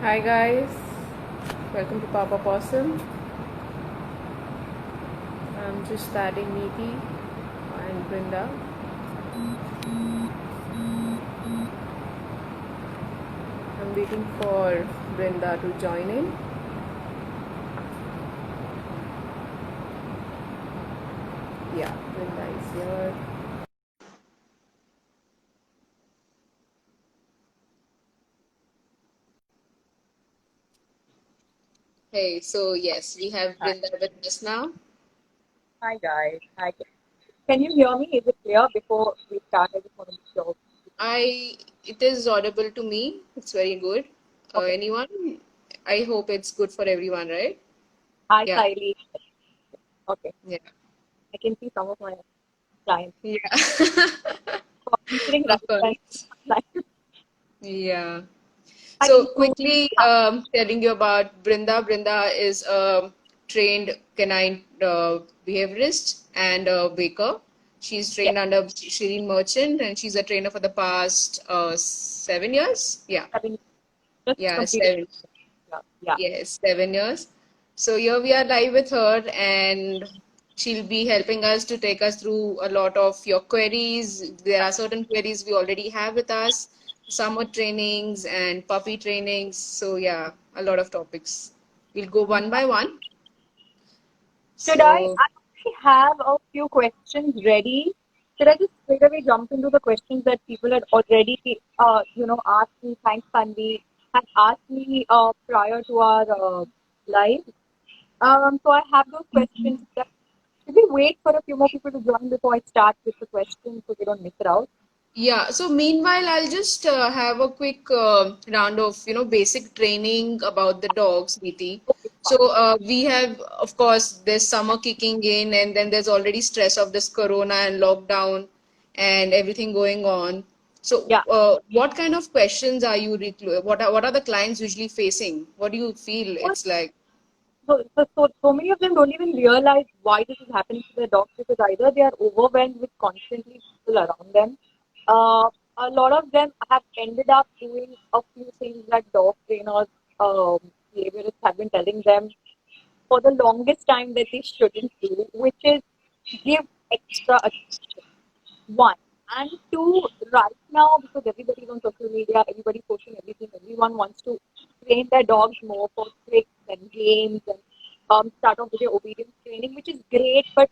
Hi guys, welcome to Papa Possum. I'm just adding Neeti and Brinda. I'm waiting for Brinda to join in. Yeah, Brinda is here. Hey, so yes, we have Hi, Brinda with us now. hi guys. Hi. Can you hear me? Is it clear before we start? I just want to be sure. It is audible to me. It's very good. Okay. Anyone? I hope it's good for everyone, right? Hi, Yeah, Kylie. Okay. yeah, I can see some of my clients yeah. answering Of right when course. like, Yeah. hi. So So, quickly yeah, telling you about Brinda. Brinda is a trained canine behaviorist and a baker. She's yeah, trained under Shireen Merchant and she's a trainer for the past 7 years. Yeah, having just yeah, completed. seven. Yeah, yeah. Yes, 7 years. So here we are live with her, and she'll be helping us to take us through a lot of your queries. There are certain queries we already have with us, summer trainings and puppy trainings. So yeah, a lot of topics. We'll go one by one. Should I? So I actually have a few questions ready. Should I just straight away jump into the questions that people had already, asked me? Thanks, Tanvi, had asked me prior to our live. So I have those questions. Should we wait for a few more people to join before I start with the questions so we don't miss it out? yeah, so meanwhile, I'll just have a quick round of, basic training about the dogs, Neeti. Okay, fine. So we have, of course, there's summer kicking in, and then there's already stress of this corona and lockdown and everything going on. So Yeah. what kind of questions are you, what are the clients usually facing? What do you feel Well, it's like? so many of them don't even realize why this is happening to their dogs because either they are overwhelmed with constantly people around them. Uh, a lot of them have ended up doing a few things that dog trainers, behaviorists have been telling them for the longest time that they shouldn't do, which is give extra attention. One. And two, right now, because everybody's on social media, everybody's posting everything, everyone wants to train their dogs more for tricks and games and start off with their obedience training, which is great, but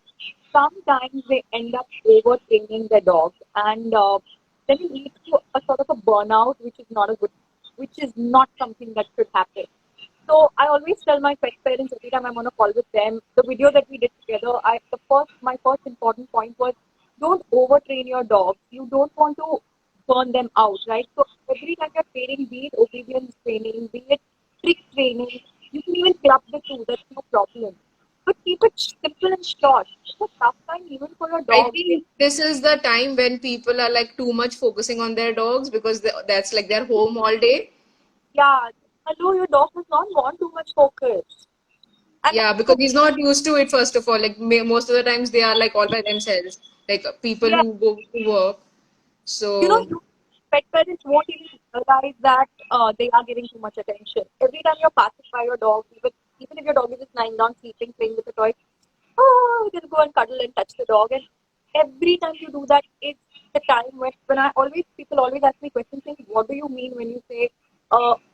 sometimes they end up overtraining their dogs. And then it leads to a sort of a burnout, which is not a good, which is not something that should happen. So I always tell my pet parents every time I'm on a call with them, the video that we did together, my first important point was don't overtrain your dogs. You don't want to burn them out, right? So every time you're training, be it obedience training, be it trick training, you can even club the two, that's no problem. But keep it simple and short. It's a tough time even for your I dog. think this is the time when people are like too much focusing on their dogs because that's like their home all day. Yeah, hello, your dog does not want too much focus. And Yeah, because so, he's not used to it, first of all. Like most of the times they are like all by themselves, like people yeah, who go to work. So, you pet parents won't even realize that they are getting too much attention. Every time you're passing by your dog, even if your dog is just lying down, sleeping, playing with the toy, oh, just go and cuddle and touch the dog. And every time you do that, it's the time when people always ask me questions saying, what do you mean when you say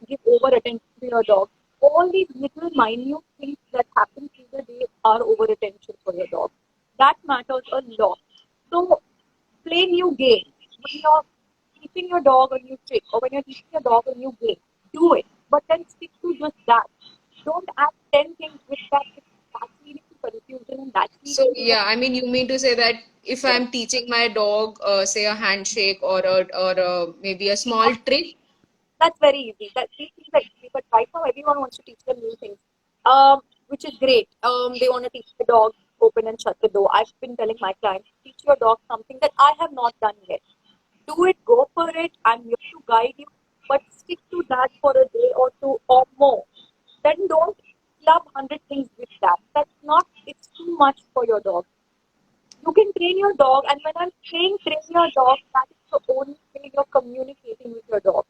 give over attention to your dog? All these little minute things that happen through the day are over attention for your dog. That matters a lot. So play new games. When you're teaching your dog a new trick or when you're teaching your dog a new game, do it. But then stick to just that. Don't add 10 things with that because that's leading to confusion and that's so leading to the yeah, I mean, you mean to say that if yeah. I'm teaching my dog, say a handshake or maybe a small trick. That's very easy. That these things are easy, but right now everyone wants to teach them new things, which is great. They want to teach the dog open and shut the door. I've been telling my clients, teach your dog something that I have not done yet. Do it, go for it. I'm here to guide you, but stick to that for a day or two or more. Then don't club 100 things with that. That's not, it's too much for your dog. You can train your dog, and when I'm saying train your dog, that is the only way you're communicating with your dog.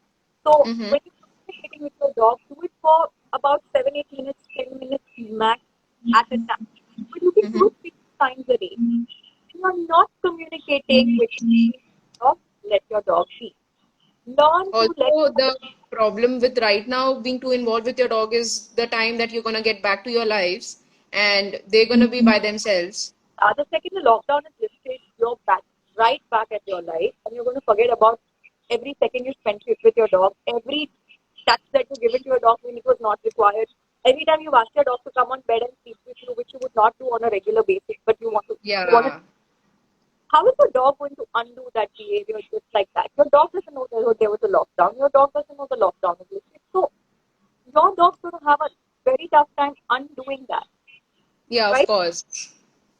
So Mm-hmm. when you're communicating with your dog, do it for about 7, 8 minutes, 10 minutes max at a time. But you can do Mhm. it 6 times a day. When you're not communicating with your dog, let your dog be. Learn to let Also, the problem with right now being too involved with your dog is the time that you're gonna get back to your lives and they're gonna be by themselves. the second the lockdown is lifted, you're back right back at your life, and you're going to forget about every second you spent with your dog, every touch that you given to your dog when it was not required, every time you asked your dog to come on bed and sleep with you, which you would not do on a regular basis, but you want to. Yeah. How is your dog going to undo that behavior just like that? Your dog doesn't know there was a lockdown. Your dog doesn't know the lockdown is lifted. So your dog's going to have a very tough time undoing that, Yeah, of right? course.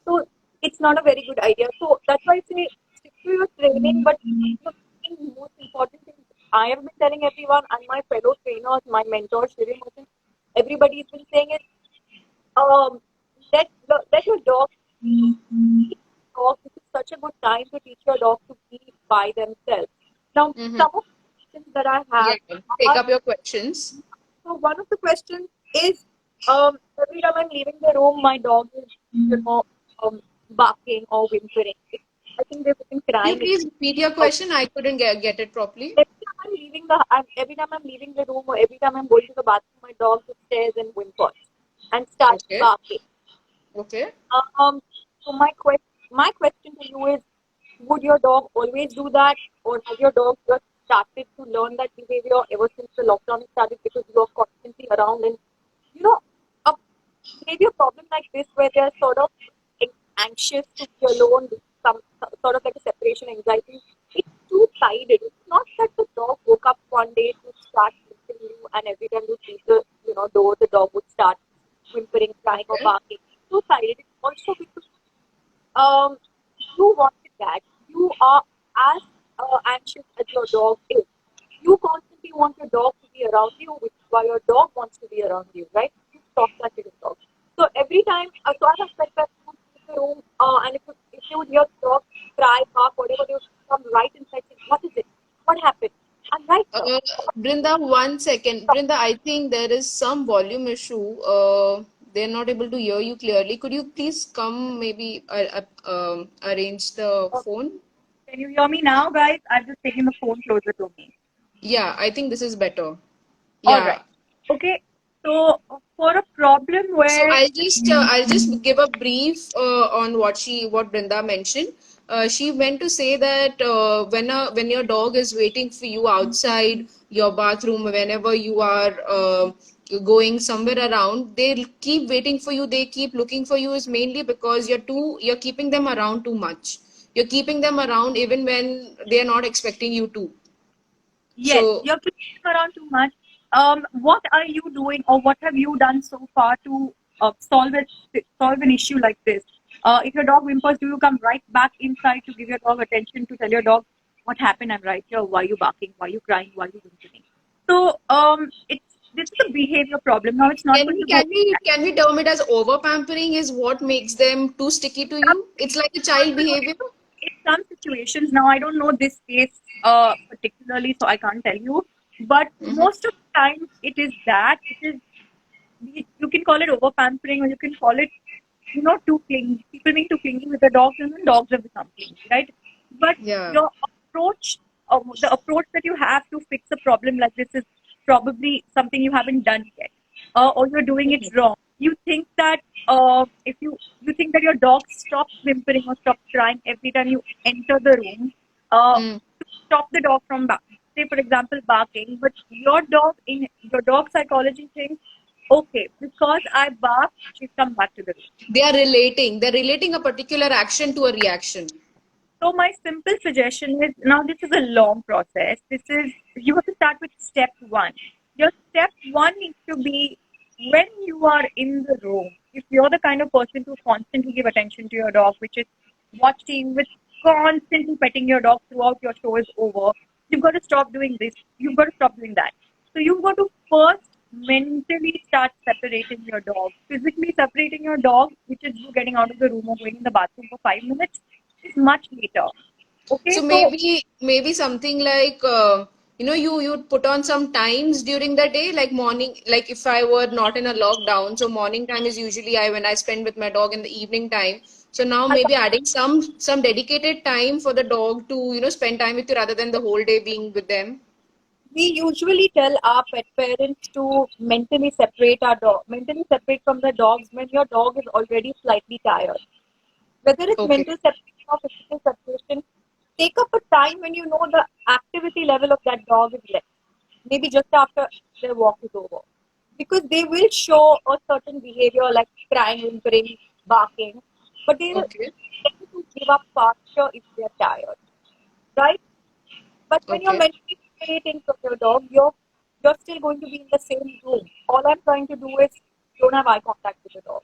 So it's not a very good idea. So that's why I say stick to your training, but the most important thing I have been telling everyone and my fellow trainers, my mentor, Shri Mohan, everybody's been saying is let your dog teach your dog. This is such a good time to teach your dog to be by themselves. Now, Mm-hmm. some of the questions that I Yeah. have Take are up your questions. so one of the questions is every time I'm leaving the room, my dog is, barking or whimpering. I think they've been Could you crying. please repeat your question? I couldn't get it properly. Every time I'm leaving the room or every time I'm going to the bathroom, my dog just stares and whimpers and starts Okay. barking. Okay. Um, so my question to you is, would your dog always do that, or has your dog just started to learn that behavior ever since the lockdown started because you are constantly around and you know a behavior problem like this where they're sort of anxious to be alone, some sort of like a separation anxiety. It's two-sided. It's not that the dog woke up one day to start listening to you, and every time you leave the door, the dog would start whimpering, crying, or Okay. barking. It's two-sided. It's also because um, you wanted that. You are as anxious as your dog is. You constantly want your dog to be around you, which is why your dog wants to be around you, right? You talk that to your dog. So every time, so as I said that you would leave the room, and if you would hear the dog cry, bark, whatever, they would come right inside. Saying, what is it? What happened? I'm right, sir. Uh, Brinda, 1 second. Brinda, I think there is some volume issue. They're not able to hear you clearly. Could you please come maybe arrange the phone? Can you hear me now, guys? I've just taken the phone closer to me. Yeah, I think this is better. All Yeah. right. Okay. So for a problem So where I'll just give a brief on what Brinda mentioned. She meant to say that when your dog is waiting for you outside your bathroom, whenever you are going somewhere around, they'll keep waiting for you. They keep looking for you is mainly because you're keeping them around too much. You're keeping them around even when they are not expecting you to. yes, So you're keeping around too much. What are you doing, or what have you done so far to solve an issue like this? If your dog whimpers, do you come right back inside to give your dog attention to tell your dog what happened? I'm right here. Why are you barking? Why are you crying? Why are you whimpering? So it's this is a behavior problem. Now it's not Can going we to go. can we can we term it as over pampering is what makes them too sticky to you? It's like a child behavior. In some situations, now I don't know this case particularly, so I can't tell you. But Hmm. most of the time, it is that it is you can call it over pampering, or you can call it too clingy. People being too clingy with the dogs, and then dogs have become clingy, right? But Yeah. your approach, the approach that you have to fix a problem like this is probably something you haven't done yet, or you're doing it Mhm. wrong. You think that if you think that your dog stops whimpering or stops crying every time you enter the room, Mm. to stop the dog from say for example barking, but your dog psychology thinks, okay, because I bark, she's come back to the room. They are relating. They're relating a particular action to a reaction. So my simple suggestion is, now this is a long process. This is You have to start with step one. Your step one needs to be when you are in the room. If you're the kind of person who constantly give attention to your dog, which is watching with constantly petting your dog throughout your show is over, you've got to stop doing this. You've got to stop doing that. So you've got to first mentally start separating your dog. Physically separating your dog, which is you getting out of the room or going in the bathroom for 5 minutes, is much later. Okay, So so maybe something like you'd put on some times during the day, like morning, like if I were not in a lockdown, so morning time is usually I when I spend with my dog in the evening time. So now maybe adding some dedicated time for the dog to, spend time with you rather than the whole day being with them. We usually tell our pet parents to mentally separate from the dogs when your dog is already slightly tired. Whether it's Okay. mental separation or physical separation, take up a time when you know the activity level of that dog is less. Maybe just after their walk is over. Because they will show a certain behavior like crying, whimpering, barking, but they Okay. tend to give up faster if they're tired, right? But when you're Okay. mentally separating from your dog, you're still going to be in the same room. All I'm trying to do is don't have eye contact with the dog.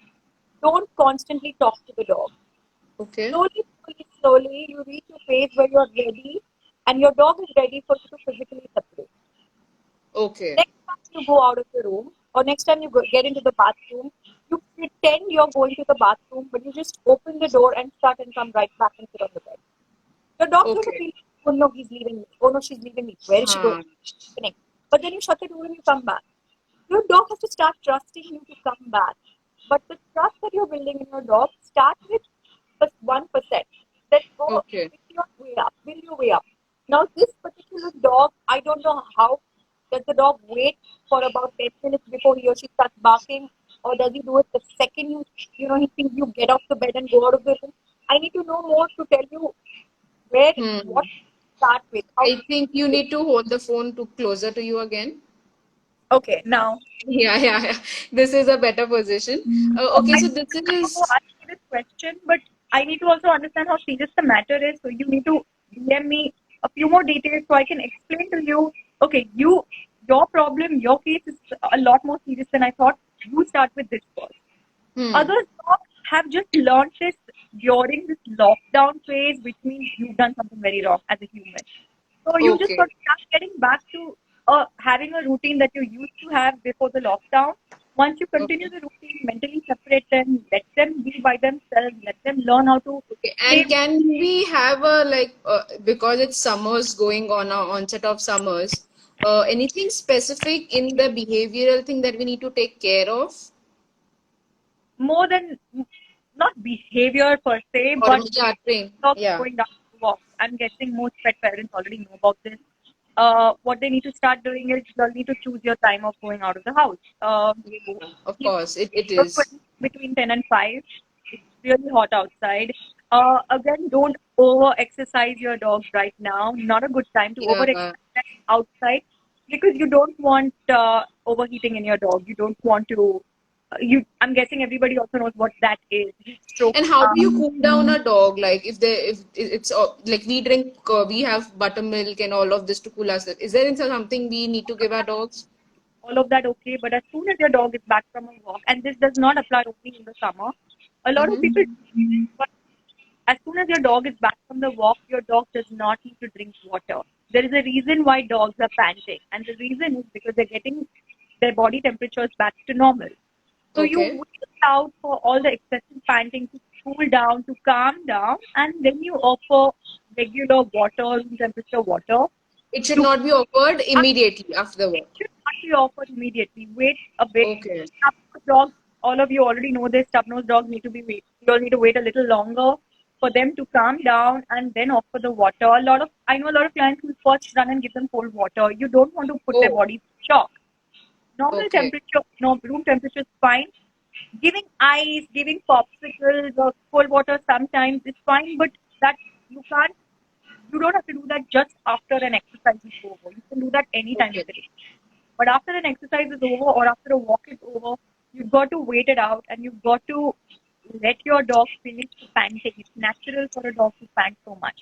Don't constantly talk to the dog. Okay. Slowly, you reach a phase where you're ready and your dog is ready for you to physically separate. Okay. Next time you go out of the room or next time you get into the bathroom, you pretend you're going to the bathroom, but you just open the door and start and come right back and sit on the bed. Your dog's going to Okay. feel, oh no, he's leaving me. Oh no, she's leaving me. Where is she going? Huh. Happening. But then you shut the door and you come back. Your dog has to start trusting you to come back. But the trust that you're building in your dog, start with just 1%. Then go Okay. build your way up. Now, this particular dog, I don't know how does the dog wait for about 10 minutes before he or she starts barking, or does he do it the second he sees you get off the bed and go out of the room? I need to know more to tell you what Hmm. to start with, how I to think you need to hold the phone to closer to you again. okay, now Yeah, yeah, yeah. This is a better position. Okay, I so this want to is ask you this question, but I need to also understand how serious the matter is. So you need to DM me a few more details so I can explain to you. Okay, your problem, your case is a lot more serious than I thought. You start with this first. hmm. Others have just learned this during this lockdown phase, which means you've done something very wrong as a human. So you just got Okay. to start getting back to having a routine that you used to have before the lockdown. Once you continue Okay. the routine, mentally separate them, let them be by themselves, let them learn how to Okay. play. And can we have a like because it's summers going on, onset of summers, anything specific in the behavioral thing that we need to take care of? More than not behavior per se, Or but yeah, train. dogs Yeah. going down to walk. I'm guessing most pet parents already know about this. What they need to start doing is you'll need to choose your time of going out of the house. Yeah, of If course, it you're is. going between 10 and 5, it's really hot outside. Again, don't over exercise your dogs right now. Not a good time to over Yeah. exercise them outside because you don't want overheating in your dog. You don't want to. I'm guessing everybody also knows what that is. Heat stroke. And how do you cool down a dog? Like if it's like we drink, we have buttermilk and all of this to cool us. Is there something we need to give our dogs? All of that okay. But as soon as your dog is back from a walk, and this does not apply only in the summer, a lot of Mm-hmm. people. But as soon as your dog is back from the walk, your dog does not need to drink water. There is a reason why dogs are panting, and the reason is because they're getting their body temperatures back to normal. So you Okay. wait out for all the excessive panting to cool down, to calm down, and then you offer regular water, room temperature water. It should To not be offered immediately after the it work. should not be offered immediately. Wait a bit. Okay. Stub-nosed dogs, all of you already know this. Stub-nosed dogs need to be wait. You all need to wait a little longer for them to calm down and then offer the water. I know a lot of clients who first run and give them cold water. You don't want to put their Oh, body in shock. Normal okay. temperature, no room temperature is fine. Giving ice, giving popsicles or cold water sometimes is fine, but that you can't. You don't have to do that just after an exercise is over. You can do that anytime of Okay. the day. But after an exercise is over or after a walk is over, you've got to wait it out and you've got to let your dog finish the panting. It's natural for a dog to pant so much.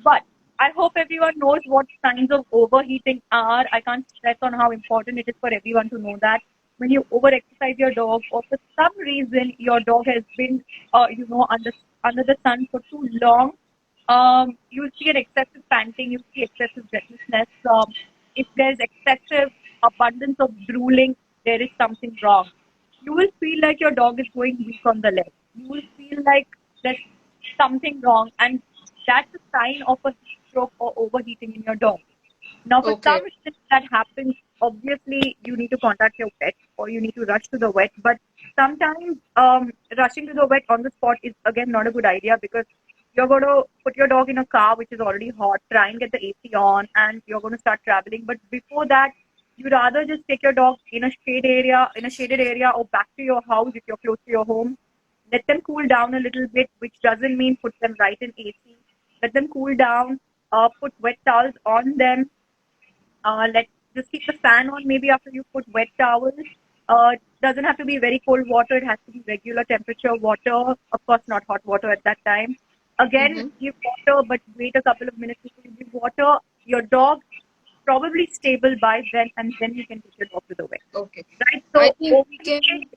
But I hope everyone knows what signs of overheating are. I can't stress on how important it is for everyone to know that. When you overexercise your dog, or for some reason your dog has been, under the sun for too long, you'll see an excessive panting, you'll see excessive breathlessness. If there's excessive abundance of drooling, there is something wrong. You will feel like your dog is going weak on the leg. You will feel like there's something wrong, and that's a sign of a heat stroke or overheating in your dog. Now, for Okay. some reason that happens, obviously you need to contact your vet or you need to rush to the vet. But sometimes rushing to the vet on the spot is again not a good idea because you're going to put your dog in a car which is already hot, try and get the AC on, and you're going to start traveling. But before that, you rather just take your dog in a shaded area, or back to your house if you're close to your home. Let them cool down a little bit, which doesn't mean put them right in AC. Let them cool down. Put wet towels on them. Let just keep the fan on maybe after you put wet towels. Doesn't have to be very cold water. It has to be regular temperature water. Of course, not hot water at that time. Again, Mm-hmm. give water, but wait a couple of minutes before you give water. Your dog probably stable by then, and then you can take your dog to the vet. Okay. Right? I So think we OVA can. is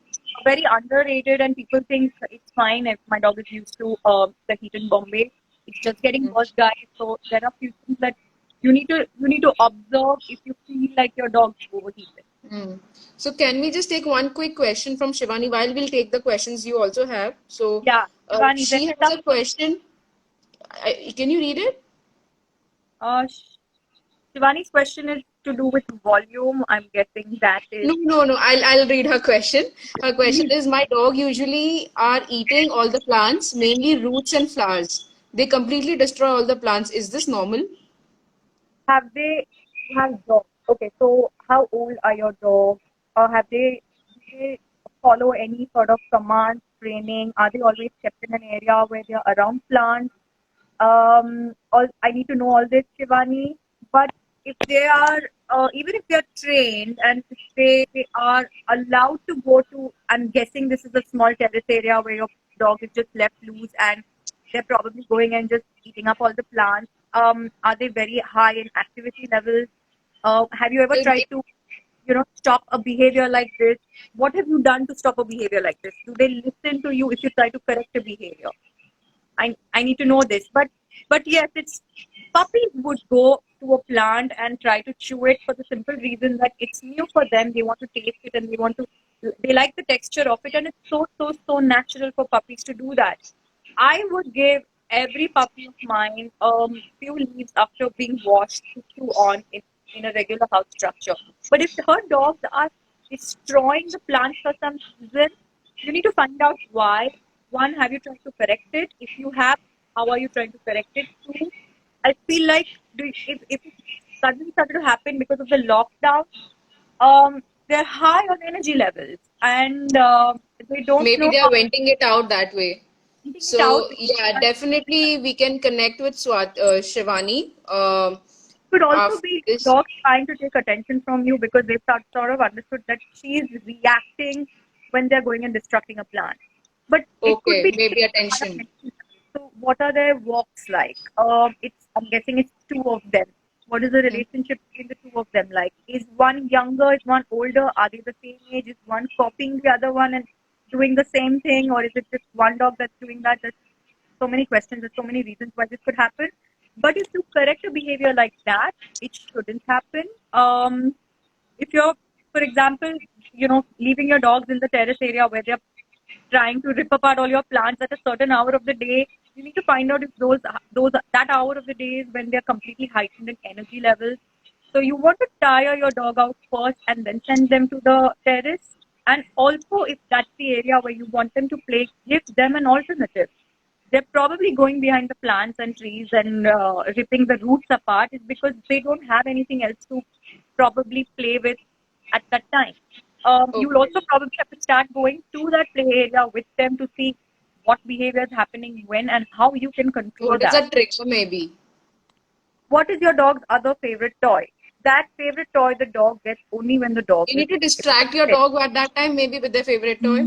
very underrated, and people think it's fine if my dog is used to the heat in Bombay. It's just getting worse, guys. So there are few things that you need to observe if you feel like your dog's overheated. Mm. So can we just take one quick question from Shivani while we'll take the questions you also have? So Yeah, Shivani, there's she has some. a question. Can you read it? Uh, Shivani's question is to do with volume. I'm guessing that is. No, no, no. I'll read her question. Her question is, my dog usually are eating all the plants, mainly roots and flowers. They completely destroy all the plants. Is this normal? Have they you have dogs? Okay, so how old are your dogs? Or do they follow any sort of command training? Are they always kept in an area where they're around plants? All I need to know all this, Shivani. But if they are, even if they're trained and if they are allowed to go to, I'm guessing this is a small terrace area where your dog is just left loose and they're probably going and just eating up all the plants. Are they very high in activity levels? Have you ever They, tried to, stop a behavior like this? What have you done to stop a behavior like this? Do they listen to you if you try to correct a behavior? I need to know this. But yes, it's puppies would go to a plant and try to chew it for the simple reason that it's new for them. They want to taste it and they like the texture of it, and it's so natural for puppies to do that. I would give every puppy of mine few leaves after being washed to chew on in a regular house structure. But if her dogs are destroying the plants for some reason, you need to find out why. One, have you tried to correct it? If you have, how are you trying to correct it? Two, I feel like if it suddenly started to happen because of the lockdown, they're high on energy levels and they don't maybe know they are how venting it out that way. to eating it out. So yeah, definitely we can connect with Shivani Could also after be this. dogs trying to take attention from you because they've sort of understood that she's reacting when they're going and destructing a plant. But it could Okay, be maybe high on attention. energy levels. So what are their walks like? I'm guessing it's two of them. What is the Hmm. relationship between the two of them like? Is one younger? Is one older? Are they the same age? Is one copying the other one and doing the same thing, or is it just one dog that's doing that? There's so many questions. There's so many reasons why this could happen. But if you correct a behavior like that, it shouldn't happen. If you're, for example, leaving your dogs in the terrace area where they're trying to rip apart all your plants at a certain hour of the day, you need to find out if those that hour of the day is when they're completely heightened in energy levels. So you want to tire your dog out first and then send them to the terrace. And also, if that's the area where you want them to play, give them an alternative. They're probably going behind the plants and trees and ripping the roots apart is because they don't have anything else to probably play with at that time. You'll Okay. also probably have to start going to that play area with them to see what behavior is happening when and how you can control What is that. a trigger maybe? What is your dog's other favorite toy? That favorite toy the dog gets only when the dog You is need to distract your sick. dog at that time, maybe with their favorite toy.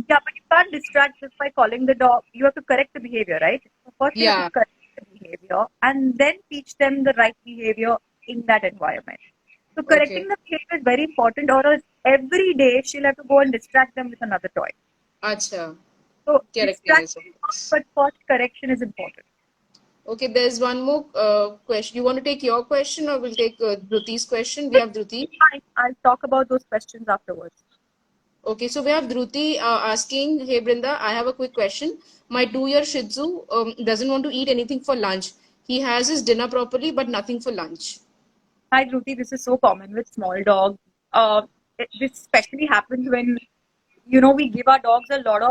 Yeah, but you can't distract just by calling the dog. You have to correct the behavior, right? So first you have to Yeah. correct the behavior and then teach them the right behavior in that environment. So Okay. correcting the behavior is very important, or else every day she'll have to go and distract them with another toy. Acha. So Correcting is distraction is not, obvious. but first correction is important. Okay, there's one more question. You want to take your question or we'll take Dhruti's question? We have Dhruti. Fine, I'll talk about those questions afterwards. Okay, so we have Dhruti asking, hey Brinda, I have a quick question. My 2-year Shih Tzu doesn't want to eat anything for lunch. He has his dinner properly, but nothing for lunch. Hi, Dhruti. This is so common with small dogs. This especially happens when we give our dogs a lot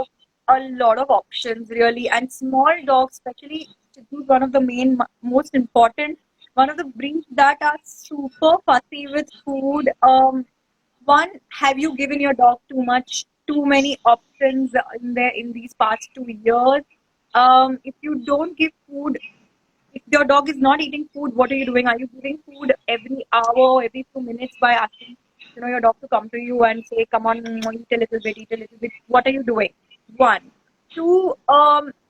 of options really, and small dogs, especially Chitu, is one of the most important, one of the breeds that are super fussy with food. One, have you given your dog too many options in these past 2 years? If you don't give food, if your dog is not eating food, what are you doing? Are you giving food every hour, every few minutes by asking, your dog to come to you and say, "Come on, eat a little bit, eat a little bit." What are you doing? One, two.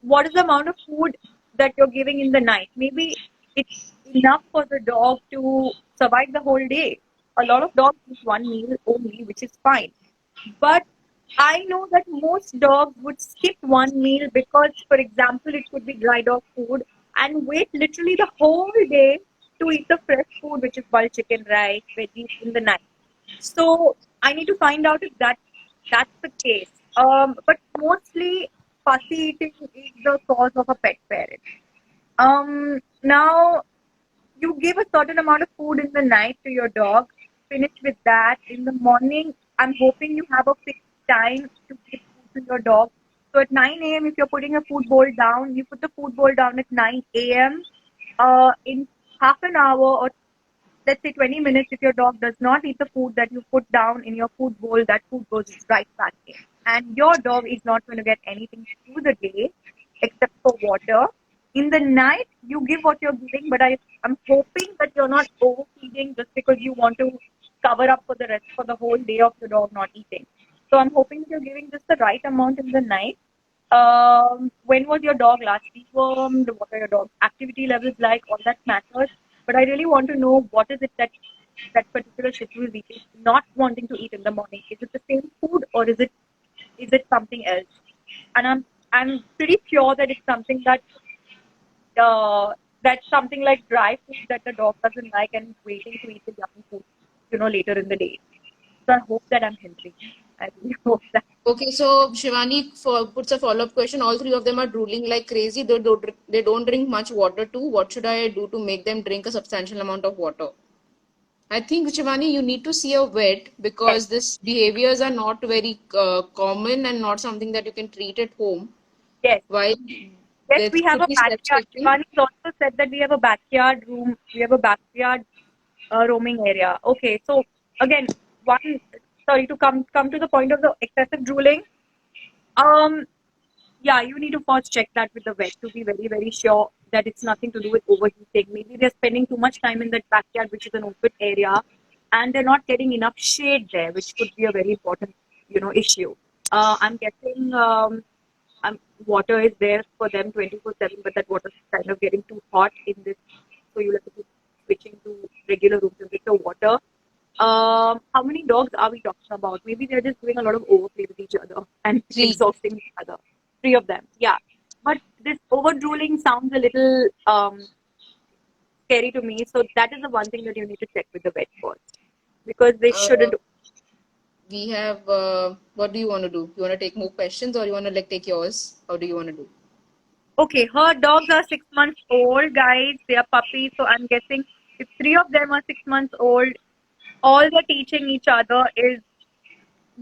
What is the amount of food that you're giving in the night? Maybe it's enough for the dog to survive the whole day. A lot of dogs eat one meal only, which is fine. But I know that most dogs would skip one meal because, for example, it could be dry dog food and wait literally the whole day to eat the fresh food, which is boiled chicken, rice, veggies in the night. So I need to find out if that's the case. But mostly fussy eating is the cause of a pet parent. Now you give a certain amount of food in the night to your dog, finish with that. In the morning, I'm hoping you have a fixed time to give food to your dog. So at 9 a.m., if you're putting a food bowl down, you put the food bowl down at 9 a.m. In half an hour, or let's say 20 minutes, if your dog does not eat the food that you put down in your food bowl, that food goes right back in. And your dog is not going to get anything through the day except for water. In the night, you give what you're giving, but I'm hoping that you're not overfeeding just because you want to cover up for the whole day of the dog not eating. So I'm hoping that you're giving just the right amount in the night. When was your dog last dewormed? What are your dog's activity levels like? All that matters. But I really want to know what is it that particular Shih Tzu is eating, not wanting to eat in the morning. Is it the same food or is it something else? And I'm pretty sure that it's something that's something like dry food that the dog doesn't like and is waiting to eat the yummy food, later in the day. So I hope that I'm helping. I really hope that. Okay, so Shivani puts a follow-up question. All three of them are drooling like crazy. They don't drink much water too. What should I do to make them drink a substantial amount of water? I think, Shivani, you need to see a vet Yes. because these behaviors are not very common and not something that you can treat at home. Yes. While Yes, there we have could a be backyard. self-checking. Shivani has also said that we have a backyard room. We have a backyard roaming area. Okay, so again, one sorry to come to the point of the excessive drooling. Um, yeah, you need to first check that with the vet to be very, very sure that it's nothing to do with overheating. Maybe they're spending too much time in that backyard, which is an open area, and they're not getting enough shade there, which could be a very important, issue. I'm guessing water is there for them 24/7, but that water is kind of getting too hot in this, so you'll have to keep switching to regular room temperature water. How many dogs are we talking about? Maybe they're just doing a lot of overplay with each other and Three. exhausting each other. Three of them, yeah. But this over drooling sounds a little scary to me. So that is the one thing that you need to check with the vet first, because they Uh, shouldn't. we have, what do you want to do? You want to take more questions or you want to like take yours? How do you want to do? Okay, her dogs are 6 months old, guys. They are puppies, so I'm guessing if three of them are 6 months old, all they're teaching each other is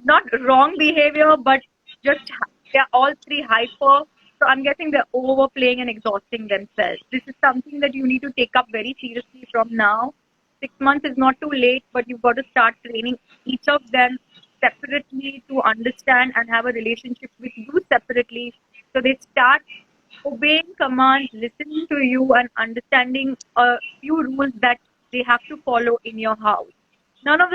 not wrong behavior, but just they're all three hyper. So I'm guessing they're overplaying and exhausting themselves. This is something that you need to take up very seriously from now. 6 months is not too late, but you've got to start training each of them separately to understand and have a relationship with you separately. So they start obeying commands, listening to you, and understanding a few rules that they have to follow in your house. None of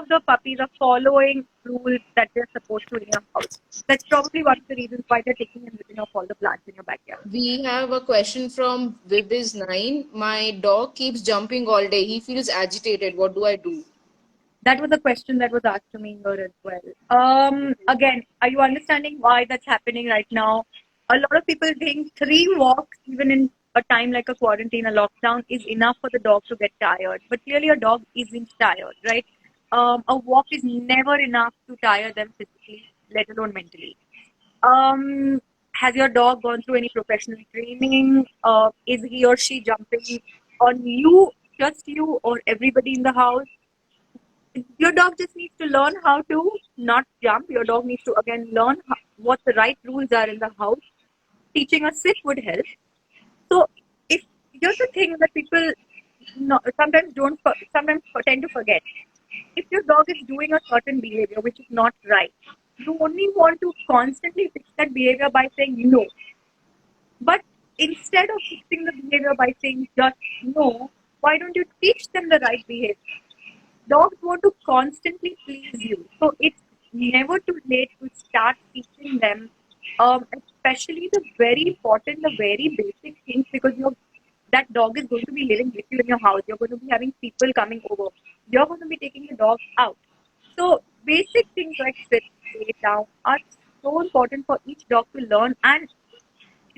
the puppies are following rules that they're supposed to in your house. That's probably one of the reasons why they're taking and ripping off all the plants in your backyard. We have a question from Vibiz9. My dog keeps jumping all day. He feels agitated. What do I do? That was a question that was asked to me here as well. Again, are you understanding why that's happening right now? A lot of people think 3 walks, even in a time like a quarantine, a lockdown, is enough for the dog to get tired. But clearly, a dog isn't tired, right? A walk is never enough to tire them physically, let alone mentally. Um, has your dog gone through any professional training? Is he or she jumping on you just you or everybody in the house. Your dog just needs to learn how to not jump. Your dog needs to again learn what the right rules are in the house. Teaching a sit would help. So if here's the thing that people sometimes don't sometimes tend to forget. If your dog is doing a certain behavior which is not right, you only want to constantly fix that behavior by saying no. But instead of fixing the behavior by saying just no, why don't you teach them the right behavior? Dogs want to constantly please you. So it's never too late to start teaching them, especially the very important, the very basic things, because that dog is going to be living with you in your house. You're going to be having people coming over. You're going to be taking your dog out. So basic things like sit, lay down are so important for each dog to learn, and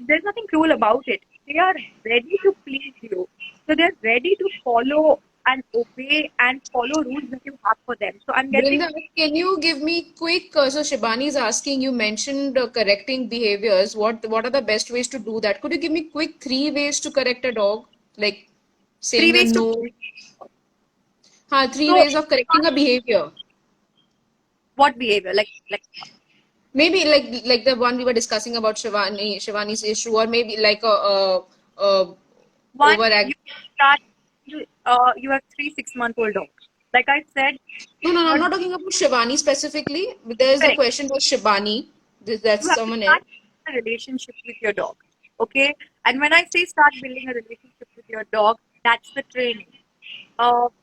there's nothing cruel about it. They are ready to please you. So they're ready to follow and obey and follow rules that you have for them. So I'm guessing. Brinda, can you give me quick? So Shibani is asking. You mentioned correcting behaviors. What are the best ways to do that? Could you give me quick 3 ways to correct a dog? Like Three saying a ways to. no. Three So ways of correcting a behavior. what behavior? Like Maybe like the one we were discussing about Shivani's issue, or maybe like a one, overact. you start. You have 3 6-month-old dog. Like I said, No, I'm you're not talking about Shivani specifically. There's a correct. question about Shibani. That's You have to someone else. start a relationship with your dog. Okay. And when I say start building a relationship with your dog, that's the training.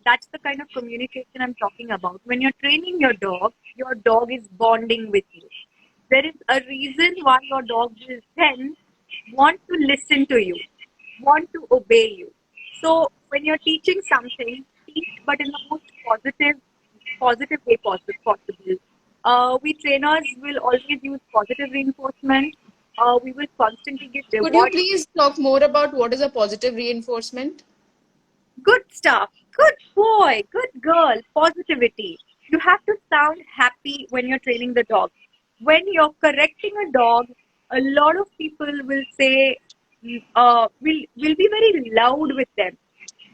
That's the kind of communication I'm talking about. When you're training your dog is bonding with you. There is a reason why your dog will then want to listen to you, want to obey you. So when you're teaching something, teach but in the most positive way possible. We trainers will always use positive reinforcement. We will constantly give Could you reward. please talk more about what is a positive reinforcement? Good stuff. Good boy. Good girl. Positivity. You have to sound happy when you're training the dog. When you're correcting a dog, a lot of people will say, will be very loud with them.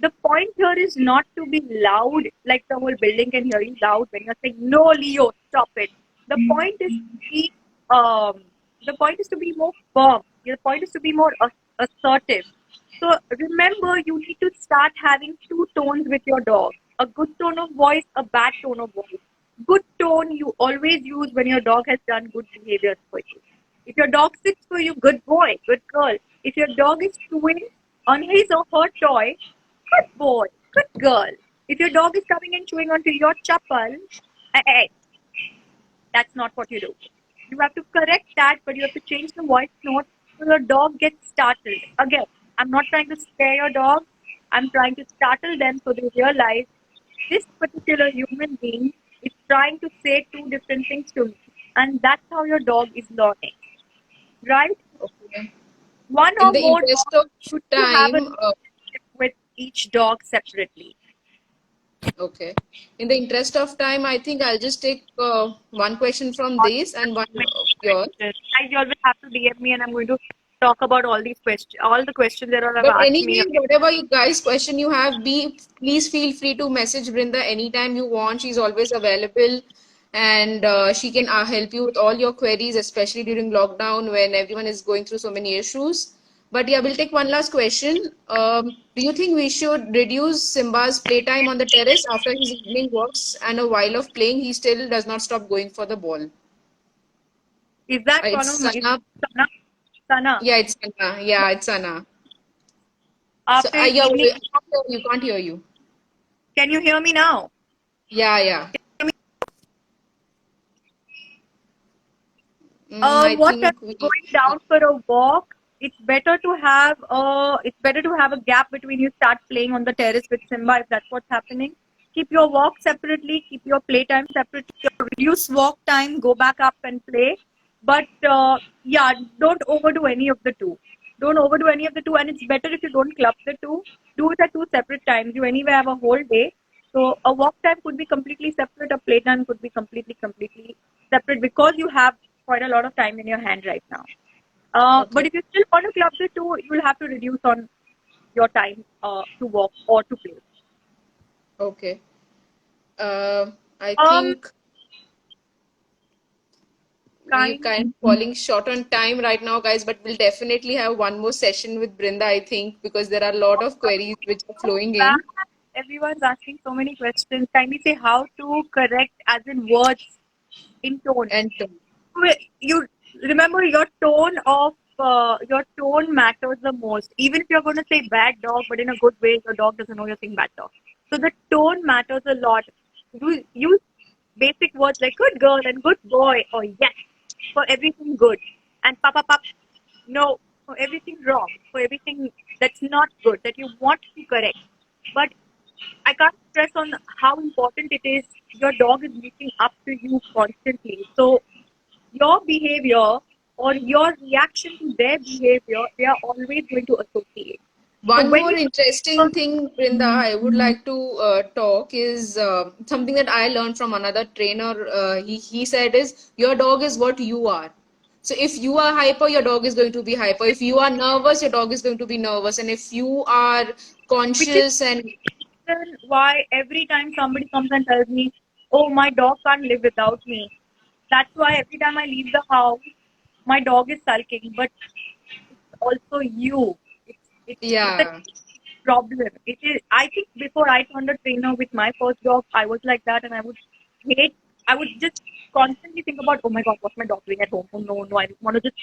The point here is not to be loud, like the whole building can hear you loud when you're saying, no, Leo, stop it. The point is to be, um, the point is to be more firm. The point is to be more assertive. So remember, you need to start having two tones with your dog. A good tone of voice, a bad tone of voice. Good tone you always use when your dog has done good behaviors for you. If your dog sits for you, good boy, good girl. If your dog is chewing on his or her toy, good boy, good girl. If your dog is coming and chewing onto your chappal, hey, that's not what you do. You have to correct that, but you have to change the voice note so your dog gets startled. Again, I'm not trying to scare your dog. I'm trying to startle them so they realize this particular human being is trying to say two different things to me. And that's how your dog is learning, right? Okay. One In or the more interest dogs of should you have a time, relationship with each dog separately. okay. In the interest of time, I think I'll just take one question from Not this and one many of yours. questions. You always have to DM me, and I'm going to talk about all these questions, all the questions that all have But asked me. anyway, whatever you guys question you have, please feel free to message Brinda anytime you want. She's always available, and she can help you with all your queries, especially during lockdown when everyone is going through so many issues. But yeah, we'll take one last question. Do you think we should reduce Simba's playtime on the terrace after his evening walks, and a while of playing, he still does not stop going for the ball? Is that one It's of my Sana. Sana? Sana. Yeah, it's Sana. Yeah, it's Sana. So After his yeah, evening, you can't hear you. can you hear me now? Yeah, yeah. I What time think we. going down for a walk? It's better to have a gap between you start playing on the terrace with Simba if that's what's happening. Keep your walk separately, keep your playtime separately, reduce walk time, go back up and play. But yeah, don't overdo any of the two. Don't overdo any of the two, and it's better if you don't club the two. Do it at two separate times. You anyway have a whole day. So a walk time could be completely separate, a playtime could be completely separate because you have quite a lot of time in your hand right now. But Okay. if you still want to club the two, you will have to reduce on your time to walk or to play. Okay. I Um, think we're kind. kind of falling short on time right now, guys, but we'll definitely have one more session with Brinda, I think, because there are a lot of queries which are So flowing bad. in. Everyone's asking so many questions. Kindly say how to correct as in words in tone. And You remember your tone matters the most. Even if you're going to say bad dog, but in a good way, your dog doesn't know you're saying bad dog. So the tone matters a lot. You use basic words like good girl and good boy or yes for everything good, and papa pap no for everything wrong, for everything that's not good that you want to correct. But I can't stress on how important it is. Your dog is looking up to you constantly. So your behavior or your reaction to their behavior, they are always going to associate. So one when more you interesting thing, Brinda, I would like to talk is something that I learned from another trainer. He said is your dog is what you are. So if you are hyper, your dog is going to be hyper. If you are nervous, your dog is going to be nervous. And if you are which is conscious and the reason why every time somebody comes and tells me, "Oh, my dog can't live without me," that's why every time I leave the house, my dog is sulking. But it's also you. It's a yeah, problem. It is. I think before I turned a trainer with my first dog, I was like that, and hate. I would just constantly think about, oh my God, what's my dog doing at home? Oh no, no, I want to just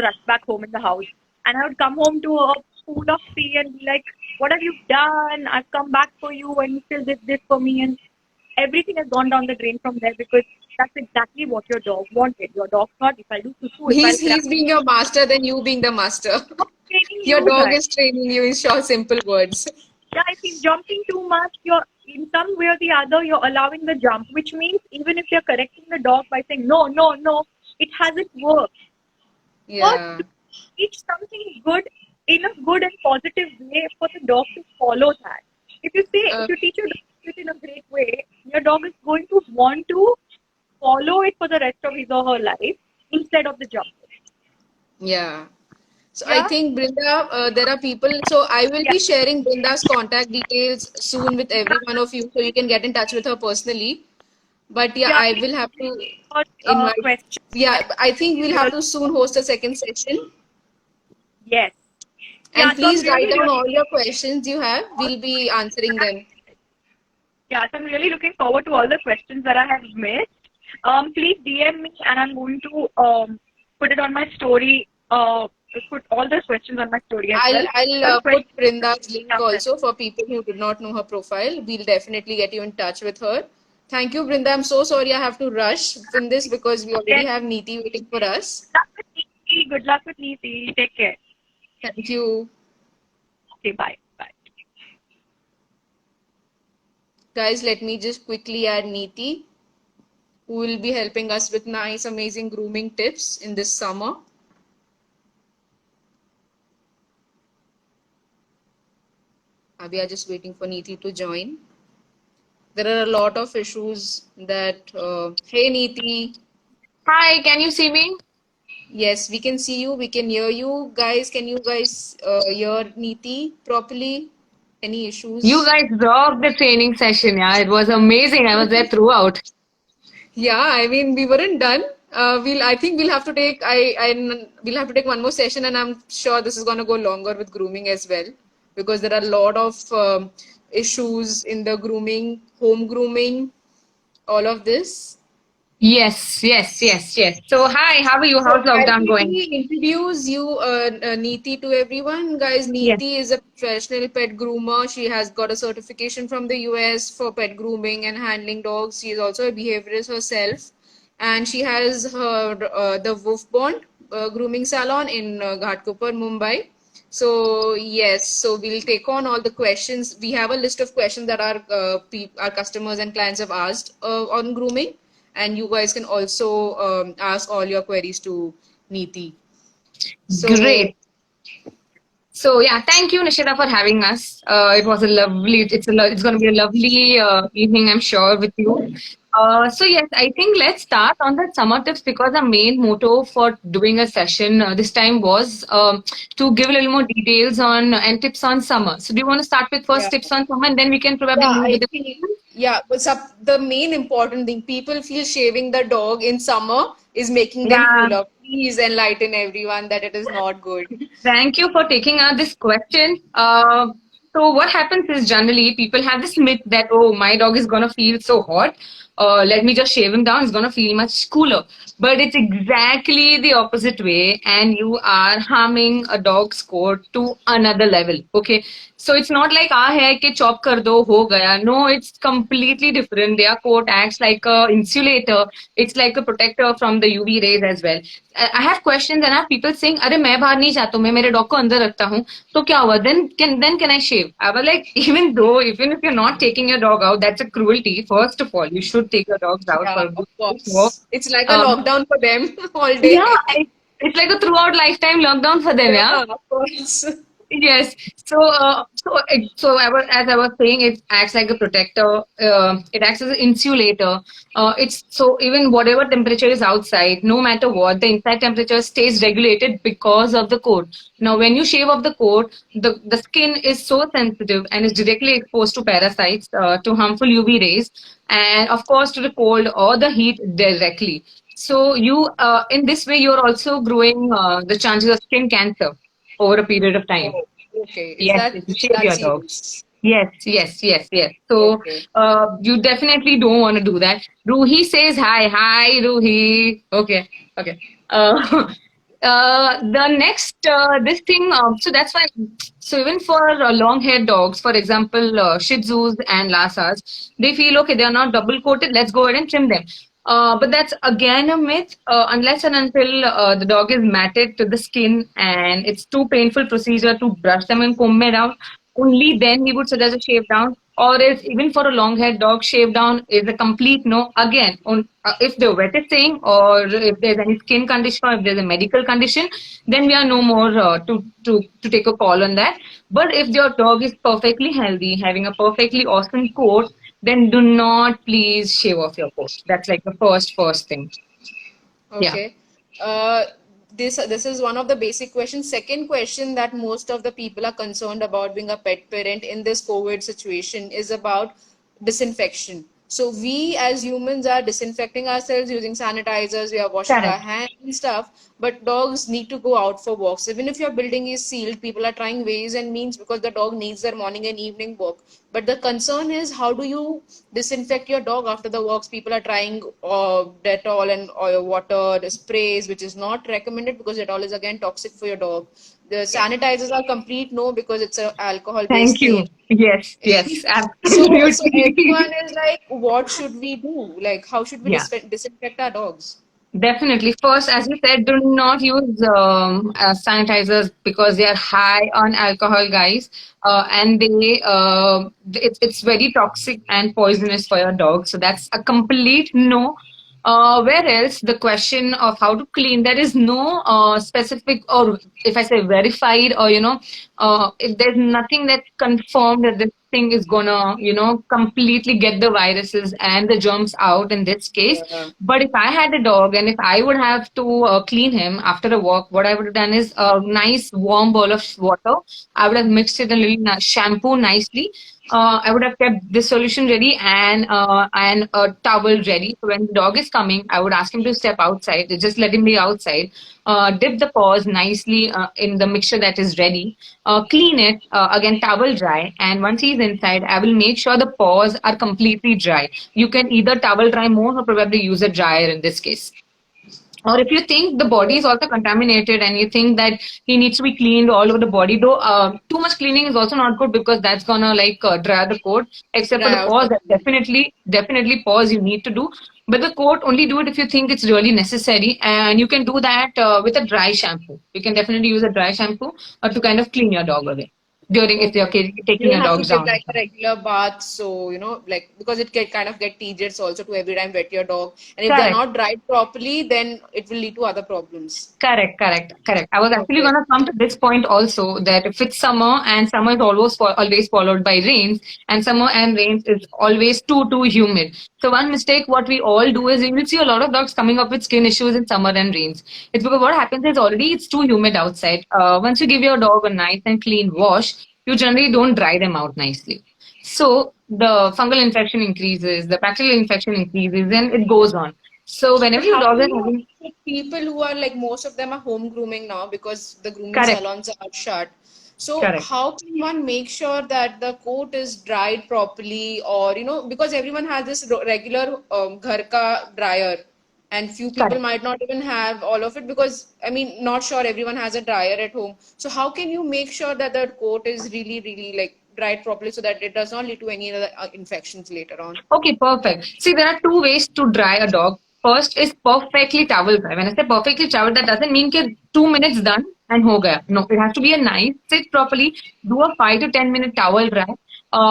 rush back home in the house, and I would come home to a pool of tea and be like, what have you done? I've come back for you, and you still did this for me, and everything has gone down the drain from there because that's exactly what your dog wanted. Your dog thought if I do tutu, if I'll cry, he's being your master than you being the master. I'm training Your you dog guys. is training you in short, simple words. Yeah, if he's jumping too much, you're in some way or the other, you're allowing the jump, which means even if you're correcting the dog by saying no, no, no, it hasn't worked. First, Yeah. teach something good in a good and positive way for the dog to follow that. If Uh, you teach your dog it in a great way, your dog is going to want to follow it for the rest of his or her life instead of the jump. yeah. So I Yeah, think Brinda, there are people. So I will yeah, be sharing Brinda's contact details soon with every one of you, so you can get in touch with her personally. But yeah, yeah. I Please will have to invite. question. Yeah, I think we'll have Really, to soon host a second session. yes. And Yeah, so I'm please write really, down really all your questions you have. We'll be answering them. Yeah, so I'm really looking forward to all the questions that I have missed. Please DM me, and I'm going to put it on my story. Put all the questions on my story as well. I'll Some put questions Brinda's link come in. also for people who did not know her profile. We'll definitely get you in touch with her. Thank you, Brinda. I'm so sorry I have to rush in this because we already Yes, have Neeti waiting for us. good luck with Neeti. Good luck with Neeti. Take care. Thank you. Okay, bye. Bye. Guys, let me just quickly add Neeti, who will be helping us with nice, amazing grooming tips in this summer. We are just waiting for Neeti to join. There are a lot of issues that, hey Neeti, Hi, can you see me? yes, we can see you, we can hear you. Guys, can you guys hear Neeti properly? Any You issues? guys rocked the training session, yeah. It was amazing. I was there throughout. Yeah, I mean, we weren't done. I think we'll have to take, we'll have to take one more session, and I'm sure this is going to go longer with grooming as well, because there are a lot of issues in the grooming, home grooming, all of this. Yes, yes, yes, yes. So, hi, how are you? So How's I'll lockdown going? quickly introduce you, Neeti, to everyone. Guys, Yes. Neeti is a professional pet groomer. She has got a certification from the US for pet grooming and handling dogs. She is also a behaviorist herself, and she has her the Wolf Bond grooming salon in Ghatkopar, Mumbai. So yes, so we'll take on all the questions. We have a list of questions that our customers and clients have asked on grooming, and you guys can also ask all your queries to Neeti. So Great. So, yeah, thank you, Nishita, for having us. It was a lovely, it's going to be a lovely evening, I'm sure, with you. So yes, I think let's start on the summer tips because our main motto for doing a session this time was to give a little more details on and tips on summer. So do you want to start with first Yeah. tips on summer and then we can probably Yeah, move with I the think, yeah, but the main important thing, people feel shaving the dog in summer is making them yeah. cooler. Please enlighten everyone that it is not good. Thank you for taking out this question. So what happens is generally people have this myth that, oh, my dog is gonna feel so hot. Let me just shave him down. It's gonna feel much cooler. But it's exactly the opposite way, and you are harming a dog's coat to another level. Okay, so it's not like our hair ke chop kar do ho gaya. No, it's completely different. Their coat acts like a insulator. It's like a protector from the UV rays as well. I have questions and I have people saying, "अरे मैं बाहर नहीं जाता हूँ, मैं मेरे dog को अंदर रखता हूँ, तो क्या हुआ? Then can I shave?" I was like, even if you're not taking your dog out, that's a cruelty. First of all, you should take your dogs out Yeah, for a of good walk. course. It's like a Um, lockdown for them all yeah, day. it's like a throughout lifetime lockdown for them. Yeah. Yeah, of course. Yes. So as I was saying, it acts like a protector. It acts as an insulator. It's so even whatever temperature is outside, no matter what, the inside temperature stays regulated because of the coat. Now, when you shave off the coat, the skin is so sensitive and is directly exposed to parasites, to harmful UV rays, and of course to the cold or the heat directly. So you, in this way, you're also growing the chances of skin cancer over a period of time. Oh, okay. Yes, if you It's shave that your dog. serious? Yes, yes, yes, yes. So Okay. you definitely don't want to do that. Ruhi says hi, hi, Ruhi. Okay, okay. Uh, the next this thing. So that's why. So even for long-haired dogs, for example, Shih Tzus and Lhasas, they feel okay. They are not double coated. Let's go ahead and trim them. But that's again a myth. Unless and until the dog is matted to the skin and it's too painful procedure to brush them and comb it out, only then we would suggest a shave down. Or else, even for a long-haired dog, shave down is a complete no. Again, if the vet is saying, or if there's any skin condition, or if there's a medical condition, then we are no more to take a call on that. But if your dog is perfectly healthy, having a perfectly awesome coat, then do not please shave off your coat. That's like the first thing. Yeah. Okay. Uh, this is one of the basic questions. Second question that most of the people are concerned about being a pet parent in this COVID situation is about disinfection. So we as humans are disinfecting ourselves using sanitizers, we are washing our Correct. hands and stuff, but dogs need to go out for walks. Even if your building is sealed, people are trying ways and means because the dog needs their morning and evening walk. But the concern is how do you disinfect your dog after the walks? People are trying Dettol and oil water sprays, which is not recommended because Dettol is again toxic for your dog. The sanitizers are complete no because it's a alcohol Thank based you. thing. Yes, yes, So absolutely. everyone is like, what should we do? Like, how should we Yeah. disinfect our dogs? Definitely. First, as you said, do not use sanitizers because they are high on alcohol, guys, and it's very toxic and poisonous for your dog. So that's a complete no. Whereas the question of how to clean, there is no specific, or if I say verified, or if there's nothing that's confirmed that this thing is gonna, completely get the viruses and the germs out in this case. Yeah. But if I had a dog and if I would have to clean him after a walk, what I would have done is a nice warm bowl of water. I would have mixed it a little shampoo nicely. I would have kept this solution ready and a towel ready. So when the dog is coming, I would ask him to step outside. Just let him be outside. Dip the paws nicely in the mixture that is ready. Clean it again, towel dry. And once he's inside, I will make sure the paws are completely dry. You can either towel dry more or probably use a dryer in this case. Or if you think the body is also contaminated and you think that he needs to be cleaned all over the body, though too much cleaning is also not good because that's gonna like dry the coat. Except for Dry the out paws, the that definitely pause you need to do. But the coat only do it if you think it's really necessary, and you can do that with a dry shampoo. You can definitely use a dry shampoo to kind of clean your dog away. during if you're Okay. taking You your don't have to dogs give down. like a regular bath, so like because it can kind of get tedious also to every time wet your dog, and if they're Correct. not dried properly, then it will lead to other problems. Correct, correct, correct. I was actually Okay. going to come to this point also that if it's summer and summer is always followed by rains, and summer and rains is always too humid. So one mistake what we all do is you will see a lot of dogs coming up with skin issues in summer and rains. It's because what happens is already it's too humid outside. Once you give your dog a nice and clean wash, you generally don't dry them out nicely. So the fungal infection increases, the bacterial infection increases, and it goes on. So But whenever your how dog do is you, having for people who are like most of them are home grooming now because the grooming correct, salons are shut. So correct, how can one make sure that the coat is dried properly, or because everyone has this regular ghar ka dryer, and few people correct. might not even have all of it because I mean not sure everyone has a dryer at home. So how can you make sure that the coat is really like dried properly so that it does not lead to any other infections later on? Okay, perfect. See, there are two ways to dry a dog. First is perfectly towel dry. When I say perfectly towel, that doesn't mean that 2 minutes done and ho gaya. No, it has to be a nice sit properly. Do a 5 to 10 minute towel dry.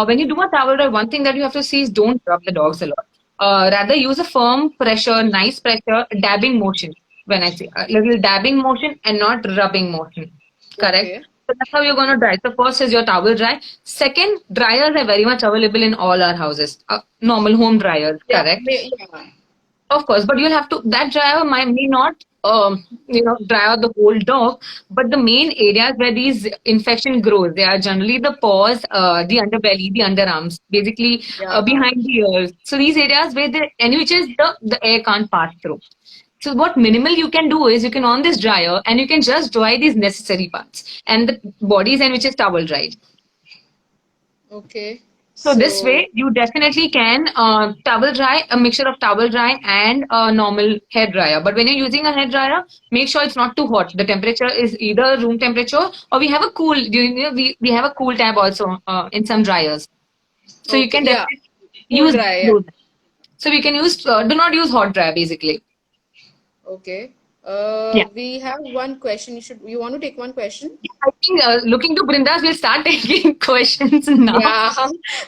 When you do a towel dry, one thing that you have to see is don't rub the dogs a lot. Rather use a firm pressure, nice pressure, dabbing motion. When I say a little dabbing motion and not rubbing motion. Correct. Okay. So that's how you're going to dry. So first is your towel dry. Second, dryers are very much available in all our houses. Normal home dryers, Yeah, correct? yeah. Of course, but you'll have to, that dryer may not, dry out the whole dog, but the main areas where these infection grows, they are generally the paws, the underbelly, the underarms, basically Yeah. behind the ears. So these areas where and which is the air can't pass through. So what minimal you can do is you can on this dryer and you can just dry these necessary parts and the bodies and which is towel dried. Okay. So this So, way, you definitely can towel dry, a mixture of towel dry and a normal hair dryer. But when you're using a hair dryer, make sure it's not too hot. The temperature is either room temperature or we have a cool, we have a cool tab also in some dryers. So you okay, can yeah, definitely cool use dry. Yeah. those. So we can use, do not use hot dryer basically. Okay. Yeah. We have one question. You want to take one question? I think looking to Brindas, we'll start taking questions now. Yeah,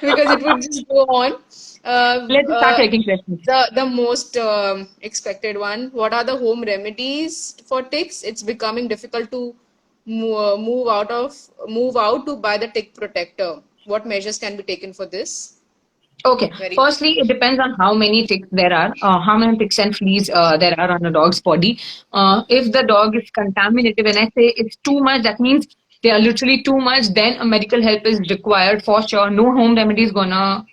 because it would just go on. Uh, Let's start uh, taking questions. the most expected one. What are the home remedies for ticks? It's becoming difficult to move out to buy the tick protector. What measures can be taken for this? Okay. Very. Firstly, it depends on how many ticks there are, how many ticks and fleas there are on a dog's body. If the dog is contaminated, when I say it's too much, that means they are literally too much. Then a medical help is required for sure. No home remedy is gonna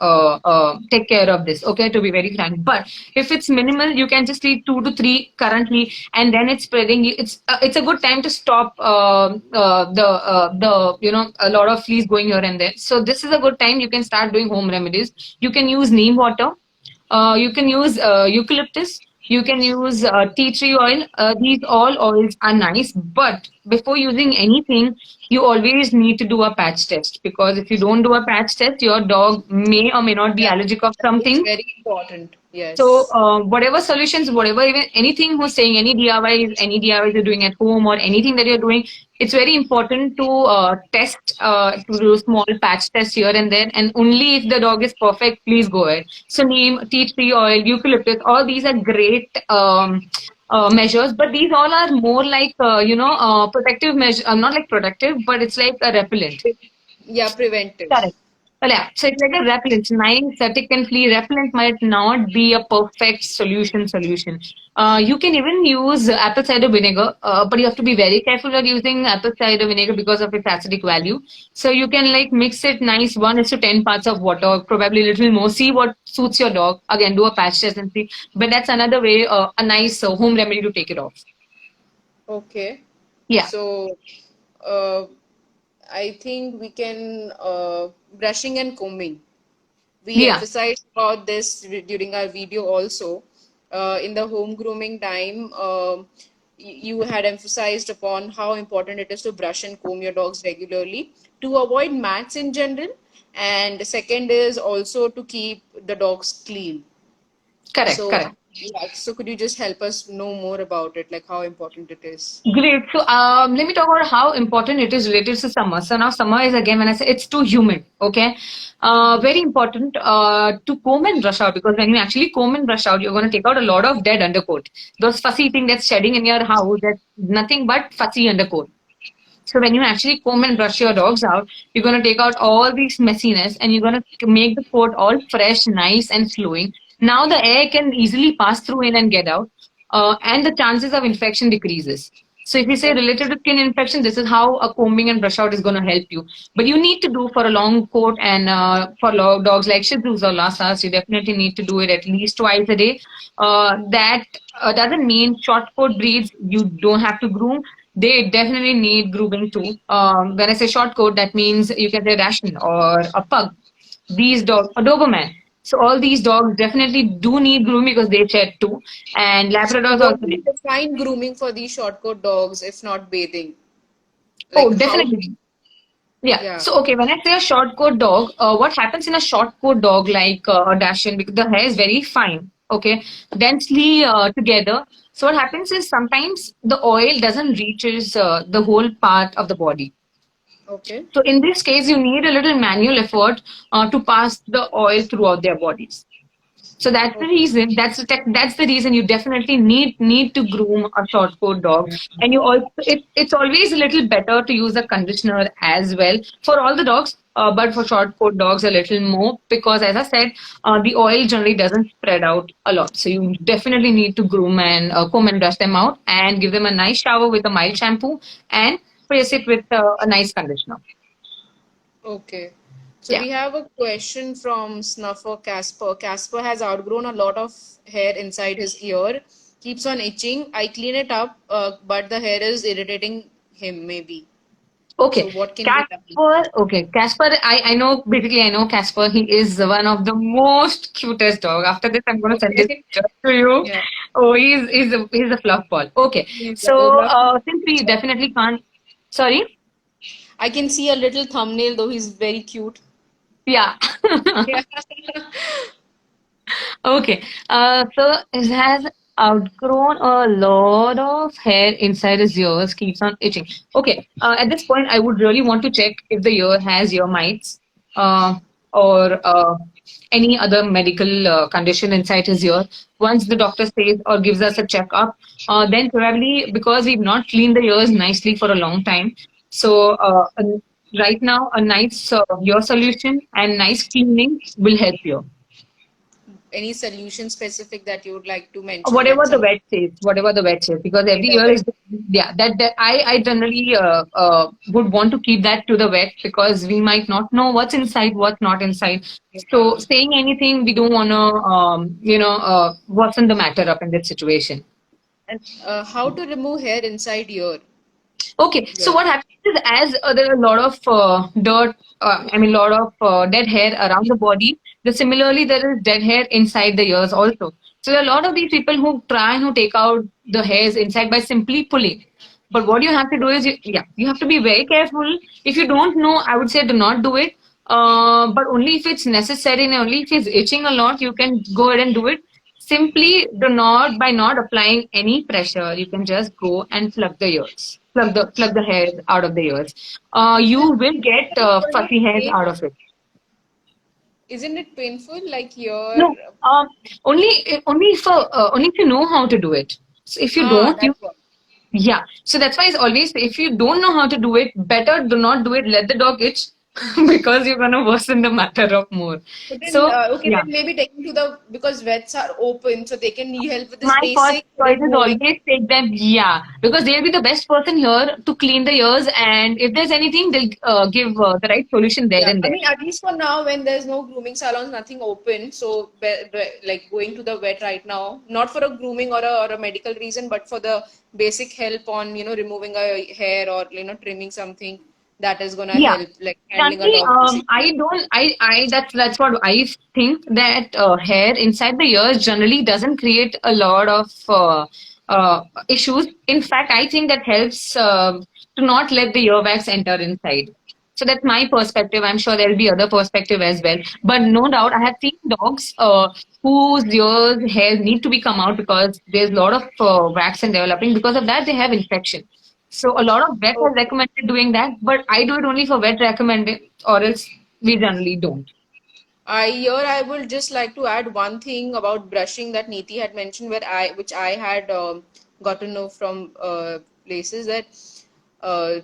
take care of this. Okay, to be very frank. But if it's minimal, you can just treat 2 to 3 currently, and then it's spreading. It's a good time to stop the a lot of fleas going here and there. So this is a good time. You can start doing home remedies. You can use neem water. You can use eucalyptus. You can use tea tree oil. These all oils are nice, but before using anything, you always need to do a patch test because if you don't do a patch test, your dog may or may not be Yeah, allergic of it's something. very important. So, Yes. whatever solutions, whatever even anything who's saying any DIYs you're doing at home or anything that you're doing, it's very important to test, to do small patch tests here and there. And only if the dog is perfect, please go ahead. So, neem, tea tree oil, eucalyptus, all these are great measures, but these all are more like, protective measure, not like protective, but it's like a repellent. Yeah, preventive. Correct. Well, yeah. So it's like a repellent. Nice, tick and flea repellent might not be a perfect solution. You can even use apple cider vinegar, but you have to be very careful of using apple cider vinegar because of its acidic value. So you can like mix it nice, 1:10 parts of water, probably a little more. See what suits your dog. Again, do a patch test and see. But that's another way, a nice home remedy to take it off. Okay. Yeah. So, uh, I think we can brushing and combing. We Yeah. emphasized about this during our video also. In the home grooming time, you had emphasized upon how important it is to brush and comb your dogs regularly to avoid mats in general. And the second is also to keep the dogs clean. Correct. So Correct. Yeah, so could you just help us know more about it, like how important it is? Great. So let me talk about how important it is related to summer. So now summer is again when I say it's too humid. Okay, very important to comb and brush out, because when you actually comb and brush out, you're going to take out a lot of dead undercoat. Those fussy thing that's shedding in your house, that's nothing but fussy undercoat. So when you actually comb and brush your dogs out, you're going to take out all these messiness and you're going to make the coat all fresh, nice, and flowing. Now the air can easily pass through in and get out, and the chances of infection decreases. So if you say Okay. related to skin infection, this is how a combing and brush out is going to help you. But you need to do for a long coat, and for dogs like Shih Tzus or Lhasas, you definitely need to do it at least twice a day. That doesn't mean short coat breeds you don't have to groom. They definitely need grooming too. When I say short coat, that means you can say Russian or a pug. These dogs, a Doberman. So all these dogs definitely do need grooming because they shed too. And So Labradors what also do you need. define grooming for these short coat dogs if not bathing? Oh, Like how? definitely. Yeah. Yeah. So, okay, when I say a short coat dog, what happens in a short coat dog like a Dachshund, because the hair is very fine, okay, densely together. So, what happens is sometimes the oil doesn't reaches the whole part of the body. Okay. So, in this case, you need a little manual effort to pass the oil throughout their bodies. So that's the Okay. reason. That's the reason you definitely need to groom a short coat dog, and you also it's always a little better to use a conditioner as well for all the dogs, but for short coat dogs a little more, because as I said, the oil generally doesn't spread out a lot. So you definitely need to groom and comb and brush them out, and give them a nice shower with a mild shampoo, and place it with a nice conditioner. Okay. So Yeah. we have a question from Snuffer Casper. Casper has outgrown a lot of hair inside his ear. Keeps on itching. I clean it up, but the hair is irritating him, maybe. So Okay, what can be done? Casper. Okay, Casper. I know, basically I know Casper. He is one of the most cutest dog. After this, I'm gonna send this Okay. picture to you. Yeah. Oh, he's a fluff ball. Okay, He's so a lovely since we dog. definitely can't. Sorry. I can see a little thumbnail, though he's very cute. Yeah. Yeah. Okay. So it has outgrown a lot of hair inside his ears, keeps on itching. Okay. At this point, I would really want to check if the ear has ear mites, or any other medical condition inside his ear. Once the doctor says or gives us a checkup, then probably, because we've not cleaned the ears nicely for a long time. So right now, a nice ear solution and nice cleaning will help you. Any solution specific that you would like to mention Whatever that the some vet says, whatever the vet says, because every the year vet? is, yeah, that I generally would want to keep that to the vet, because we might not know what's inside, what's not inside. So Yeah. saying anything, we don't want to worsen the matter up in this situation. And how to remove hair inside ear? Okay, so Yeah. what happens is, as there are a lot of dirt, lot of dead hair around the body, similarly there is dead hair inside the ears also. So there are a lot of these people who try and who take out the hairs inside by simply pulling. But what you have to do is, you have to be very careful. If you don't know, I would say do not do it. But only if it's necessary and only if it's itching a lot, you can go ahead and do it. Simply do not, by not applying any pressure, you can just go and plug the ears, plug the hairs out of the ears. You Isn't will get it fuzzy hairs pain? out of it. Isn't it painful? Like your No, only if you know how to do it. So if you don't, that's what. yeah. So that's why it's always, if you don't know how to do it, better do not do it. Let the dog itch, because you're gonna worsen the matter up more. But then, So okay, yeah. then maybe taking to the because vets are open, so they can help with this My first basic choice is removing. always take them, yeah, because they'll be the best person here to clean the ears, and if there's anything, they'll give the right solution there Yeah, and I there. mean, at least for now, when there's no grooming salons, nothing open, so like going to the vet right now, not for a grooming or a medical reason, but for the basic help on removing a hair or trimming something that is gonna Yeah. help, like handling a Shanti, dog basically. I don't, that's what I think, that hair inside the ears generally doesn't create a lot of issues. In fact, I think that helps to not let the earwax enter inside. So that's my perspective. I'm sure there'll be other perspective as well. But no doubt, I have seen dogs whose ears, hairs need to be come out because there's a lot of wax and developing. Because of that, they have infection. So a lot of vet has Okay. recommended doing that, but I do it only for vet recommended, or else we generally don't. I would just like to add one thing about brushing that Neeti had mentioned, which I had got to know from places that uh,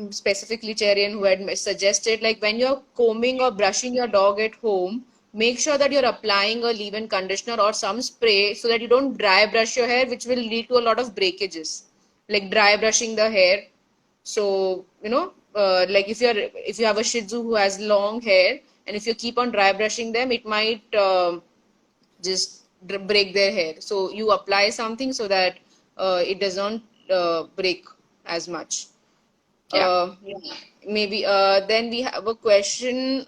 specifically Cherian who had suggested, like when you're combing or brushing your dog at home, make sure that you're applying a leave-in conditioner or some spray so that you don't dry brush your hair, which will lead to a lot of breakages, like dry brushing the hair. So, like if you have a Shih Tzu who has long hair, and if you keep on dry brushing them, it might just break their hair. So you apply something so that it does not break as much. Yeah. Yeah. Maybe then we have a question.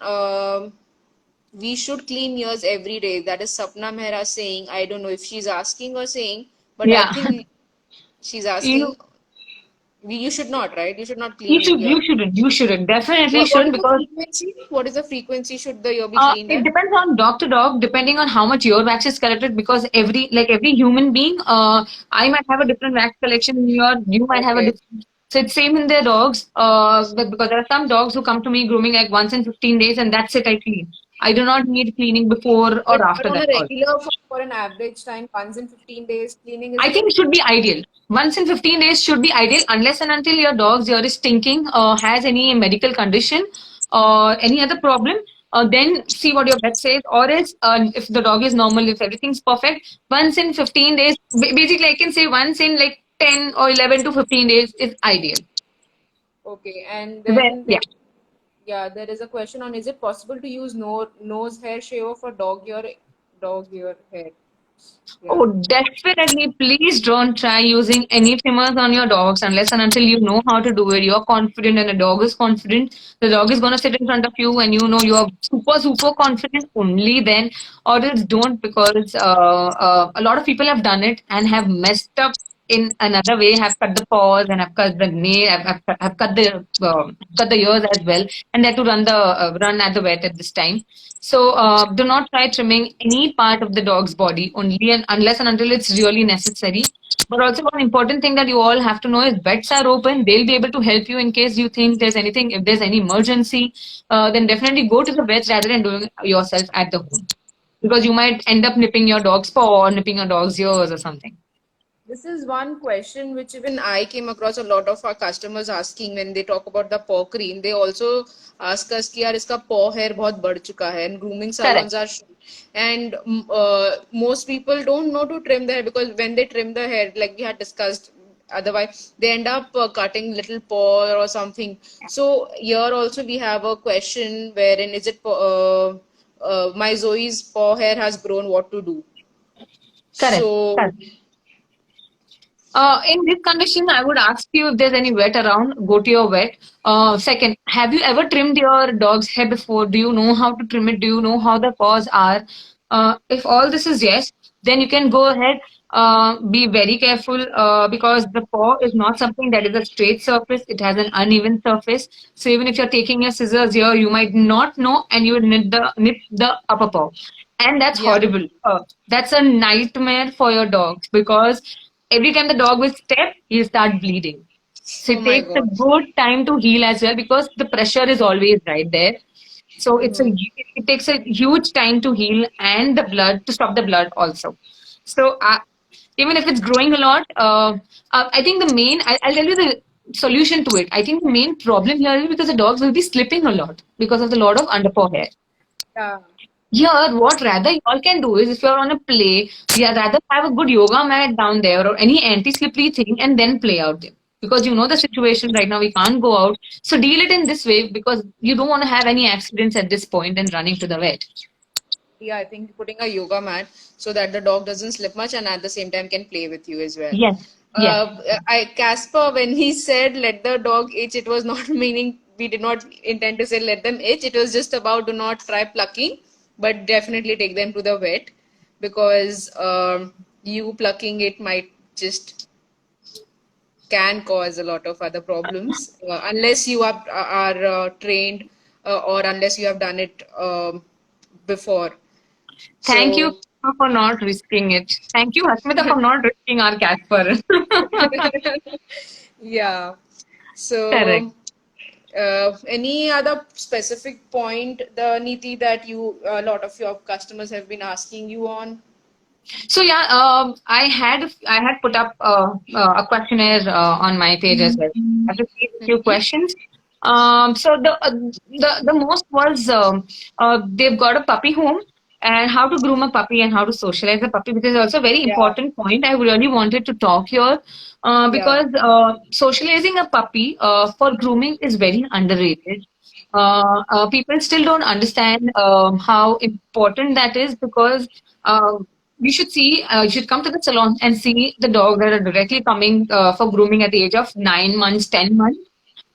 We should clean ears every day. That is Sapna Mehra saying. I don't know if she's asking or saying, but I Yeah. think she's You asking. You should not, right? You should not you clean should your. you shouldn't definitely What shouldn't is the because frequency? What is the frequency should the ear be cleaned it at? depends on dog to dog, depending on how much your wax is collected. Because every human being, I might have a different wax collection in your, you might have a Okay. different. So it's same in their dogs. But because there are some dogs who come to me grooming like once in 15 days, and that's it. I clean. I do not need cleaning before or But after on a that. Also. regular for an average time, once in 15 days, cleaning is I think good. it should be ideal. Once in 15 days should be ideal unless and until your dog's ear is stinking or has any medical condition or any other problem. Then see what your vet says, or else if the dog is normal, if everything's perfect, once in 15 days, basically I can say once in like 10 or 11 to 15 days is ideal. Okay. And Well, then yeah. yeah, there is a question on, is it possible to use nose hair shaver for dog ear hair? Yeah. Oh, definitely. Please don't try using any trimmers on your dogs unless and until you know how to do it. You're confident and the dog is confident. The dog is going to sit in front of you and you know you're super confident. Only then, or else don't, because a lot of people have done it and have messed up in another way, have cut the paws and have cut the nail, have cut the ears as well, and they had to run at the vet at this time. So do not try trimming any part of the dog's body only and unless and until it's really necessary. But also one important thing that you all have to know is vets are open. They'll be able to help you in case you think there's anything, if there's any emergency, then definitely go to the vet rather than doing it yourself at the home. Because you might end up nipping your dog's paw or nipping your dog's ears or something. This is one question which even I came across a lot of our customers asking when they talk about the paw cream. They also ask us कि यार इसका paw hair बहुत बढ़ चुका है, and grooming Correct. salons are and most people don't know to trim their hair, because when they trim the hair, like we had discussed, otherwise they end up cutting little paw or something. So here also we have a question wherein is it my Zoe's paw hair has grown, what to do? Correct. So Correct. In this condition, I would ask you if there's any vet around, go to your vet. Second, have you ever trimmed your dog's hair before? Do you know how to trim it? Do you know how the paws are? If all this is yes, then you can go ahead. Be very careful because the paw is not something that is a straight surface. It has an uneven surface. So even if you're taking your scissors here, you might not know, and you will nip the upper paw, and that's yeah. horrible. That's a nightmare for your dogs because every time the dog will step, he'll start bleeding. So Oh it my takes a God. good time to heal as well because the pressure is always right there. So Mm-hmm. it takes a huge time to heal and the blood to stop the blood also. So even if it's growing a lot, I think I'll tell you the solution to it. I think the main problem here is because the dogs will be slipping a lot because of the lot of underpaw hair. Yeah. Here, what rather y'all can do is if you're on a play, yeah, rather have a good yoga mat down there or any anti-slippery thing and then play out there. Because you know the situation right now, we can't go out. So deal it in this way because you don't want to have any accidents at this point and running to the vet. Yeah, I think putting a yoga mat so that the dog doesn't slip much and at the same time can play with you as well. Yes, yes. Casper, when he said let the dog itch, it was not meaning, we did not intend to say let them itch. It was just about do not try plucking, but definitely take them to the vet, because you plucking it might just can cause a lot of other problems unless you are trained or unless you have done it before. Thank you So for not risking it. Thank you, Hasmita, for not risking our cat fur. yeah. Correct. So any other specific point, the Niti, that you a lot of your customers have been asking you on? So yeah, I had put up a questionnaire on my page as well. I have received a few questions. So the most was they've got a puppy home and how to groom a puppy and how to socialize a puppy, which is also a very Yeah, important point. I really wanted to talk here yeah. because socializing a puppy for grooming is very underrated. People still don't understand how important that is because you should see, you should come to the salon and see the dogs that are directly coming for grooming at the age of 9 months, 10 months.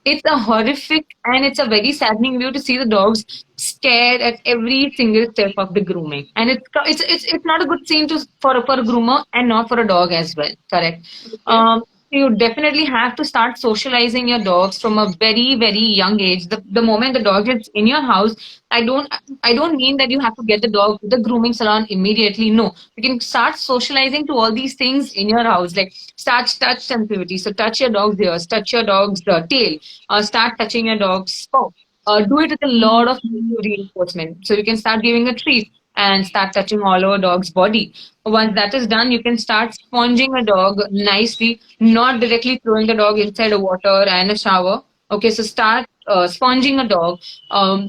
It's a horrific and it's a very saddening view to see the dogs scared at every single step of the grooming, and it's not a good scene to for a groomer and not for a dog as well. Correct. Okay. Um, you definitely have to start socializing your dogs from a very very young age. The moment the dog is in your house, I don't I don't mean that you have to get the dog to the grooming salon immediately. No, you can start socializing to all these things in your house, like start touch sensitivity. So touch your dog's ears, touch your dog's tail, start touching your dog's paw. Do it with a lot of reinforcement. So you can start giving a treat and start touching all over dog's body. Once that is done, you can start sponging a dog nicely, not directly throwing the dog inside a water and a shower. Okay, so start sponging a dog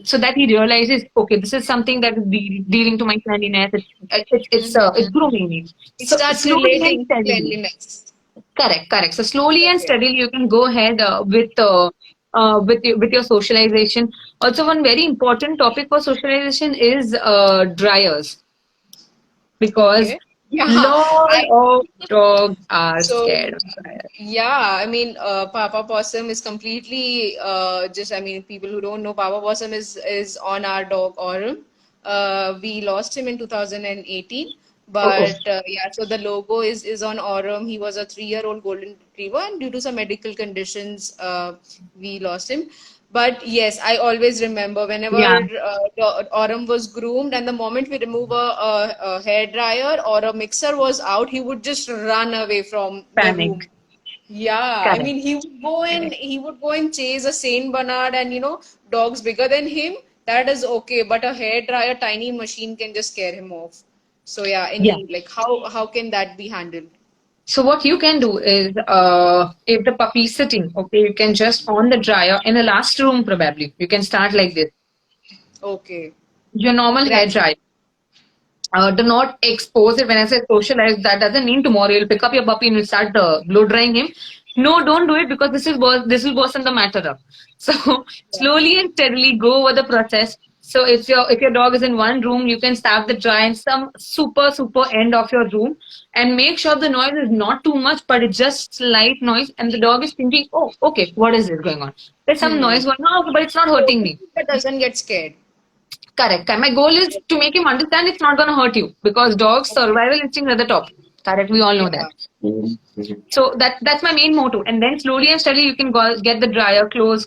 so that he realizes, okay, this is something that is dealing to my cleanliness. It's Mhm. grooming me. It So starts slowly and relating to steadily. cleanliness. Correct, correct. So slowly and Okay. steadily, you can go ahead with your socialization. Also, one very important topic for socialization is dryers because Okay. Yeah. lot I of dogs are so scared of dryers. yeah, I mean, Papa Possum is completely just. I mean, people who don't know, Papa Possum is on our dog Aurum. We lost him in 2018, Oh, but yeah, so the logo is on Aurum. He was a 3-year-old golden retriever, and due to some medical conditions, we lost him. But yes, I always remember whenever yeah, Aurum was groomed, and the moment we remove a hair dryer or a mixer was out, he would just run away from the room. panic. Yeah, I Correct. mean, he would go and chase a Saint Bernard, and dogs bigger than him. That is okay, but a hair dryer, tiny machine can just scare him off. So yeah, Yeah. any like how can that be handled? So what you can do is, if the puppy is sitting, okay, you can just on the dryer in the last room probably. You can start like this. Okay, Your normal hair gradually. dryer. Do not expose it. When I say socialize, that doesn't mean tomorrow you'll pick up your puppy and you'll start blow drying him. No, don't do it because this will worsen the matter up. So Yeah. slowly and steadily go over the process. So if your dog is in one room, you can start the dry in some super end of your room, and make sure the noise is not too much, but it's just slight noise, and the dog is thinking, oh, okay, what is this going on? There's some Hmm. noise going on, okay, but it's not So hurting me. that doesn't get scared. Correct. And my goal is to make him understand it's not going to hurt you because dogs' Okay. survival instinct at the top. Correct. We all know that. Yeah. So that's my main motto. And then slowly and steadily you can go get the dryer close,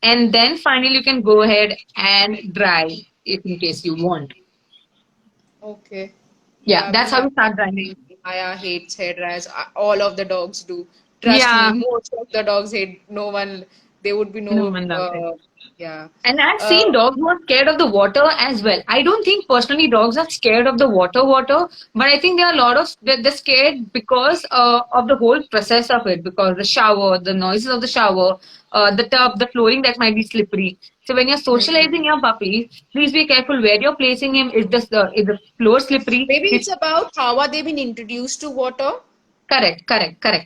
and then finally you can go ahead and dry if in case you want. Okay. Yeah, Yeah, we that's how have we start that drying. thing. Maya hates hair dryers. All of the dogs do. Trust me, Yeah, most of the dogs hate. No one. There would be no no. one loves it. Yeah. And I've Uh, seen dogs who are scared of the water as well. I don't think personally dogs are scared of the water, but I think there are a lot of they're scared because of the whole process of it, because the shower, the noises of the shower, the tub, the flooring that might be slippery. So when you're socializing hmm. your puppy, please be careful where you're placing him. Is the floor slippery? Maybe it's about how are they been introduced to water. Correct. Yeah.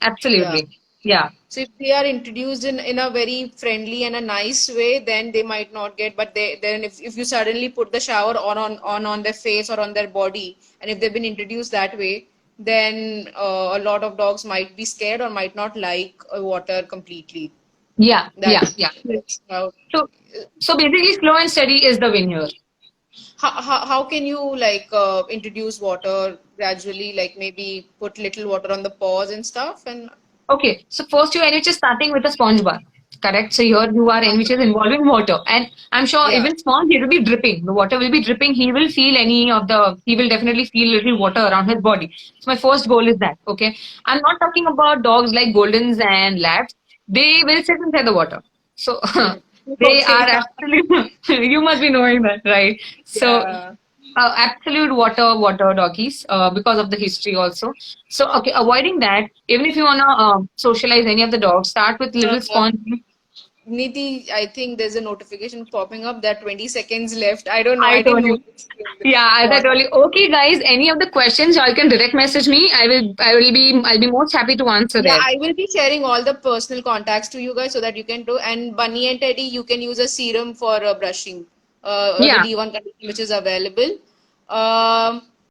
Absolutely. Yeah. So if they are introduced in a very friendly and a nice way, then they might not get. But then if you suddenly put the shower on their face or on their body, and if they've been introduced that way, then a lot of dogs might be scared or might not like water completely. Yeah. Yeah. That's Yeah. that's how. So so basically, slow and steady is the win here. How can you like introduce water gradually? Like maybe put little water on the paws and stuff and. Okay, so first you enrich is starting with a sponge bath. Correct. So here you are enrich is involving water, and I'm sure Yeah. even sponge it will be dripping. The water will be dripping. He will feel any of the. He will definitely feel little water around his body. So my first goal is that. Okay, I'm not talking about dogs like Goldens and Labs. They will sit inside the water. So they are Okay. actually. You must be knowing that, right? So Yeah. absolute water doggies because of the history also. So okay, avoiding that. Even if you wanna socialize any of the dogs, start with little Uh, sponge. Nidhi, I think there's a notification popping up that 20 seconds left. I don't know. I I didn't told know you. this thing. Yeah, as I What? told you. Okay, guys. Any of the questions, y'all can direct message me. I'll be most happy to answer Yeah, there. I will be sharing all the personal contacts to you guys so that you can do. And Bunny and Teddy, you can use a serum for brushing, Yeah. the D1 condition which is available.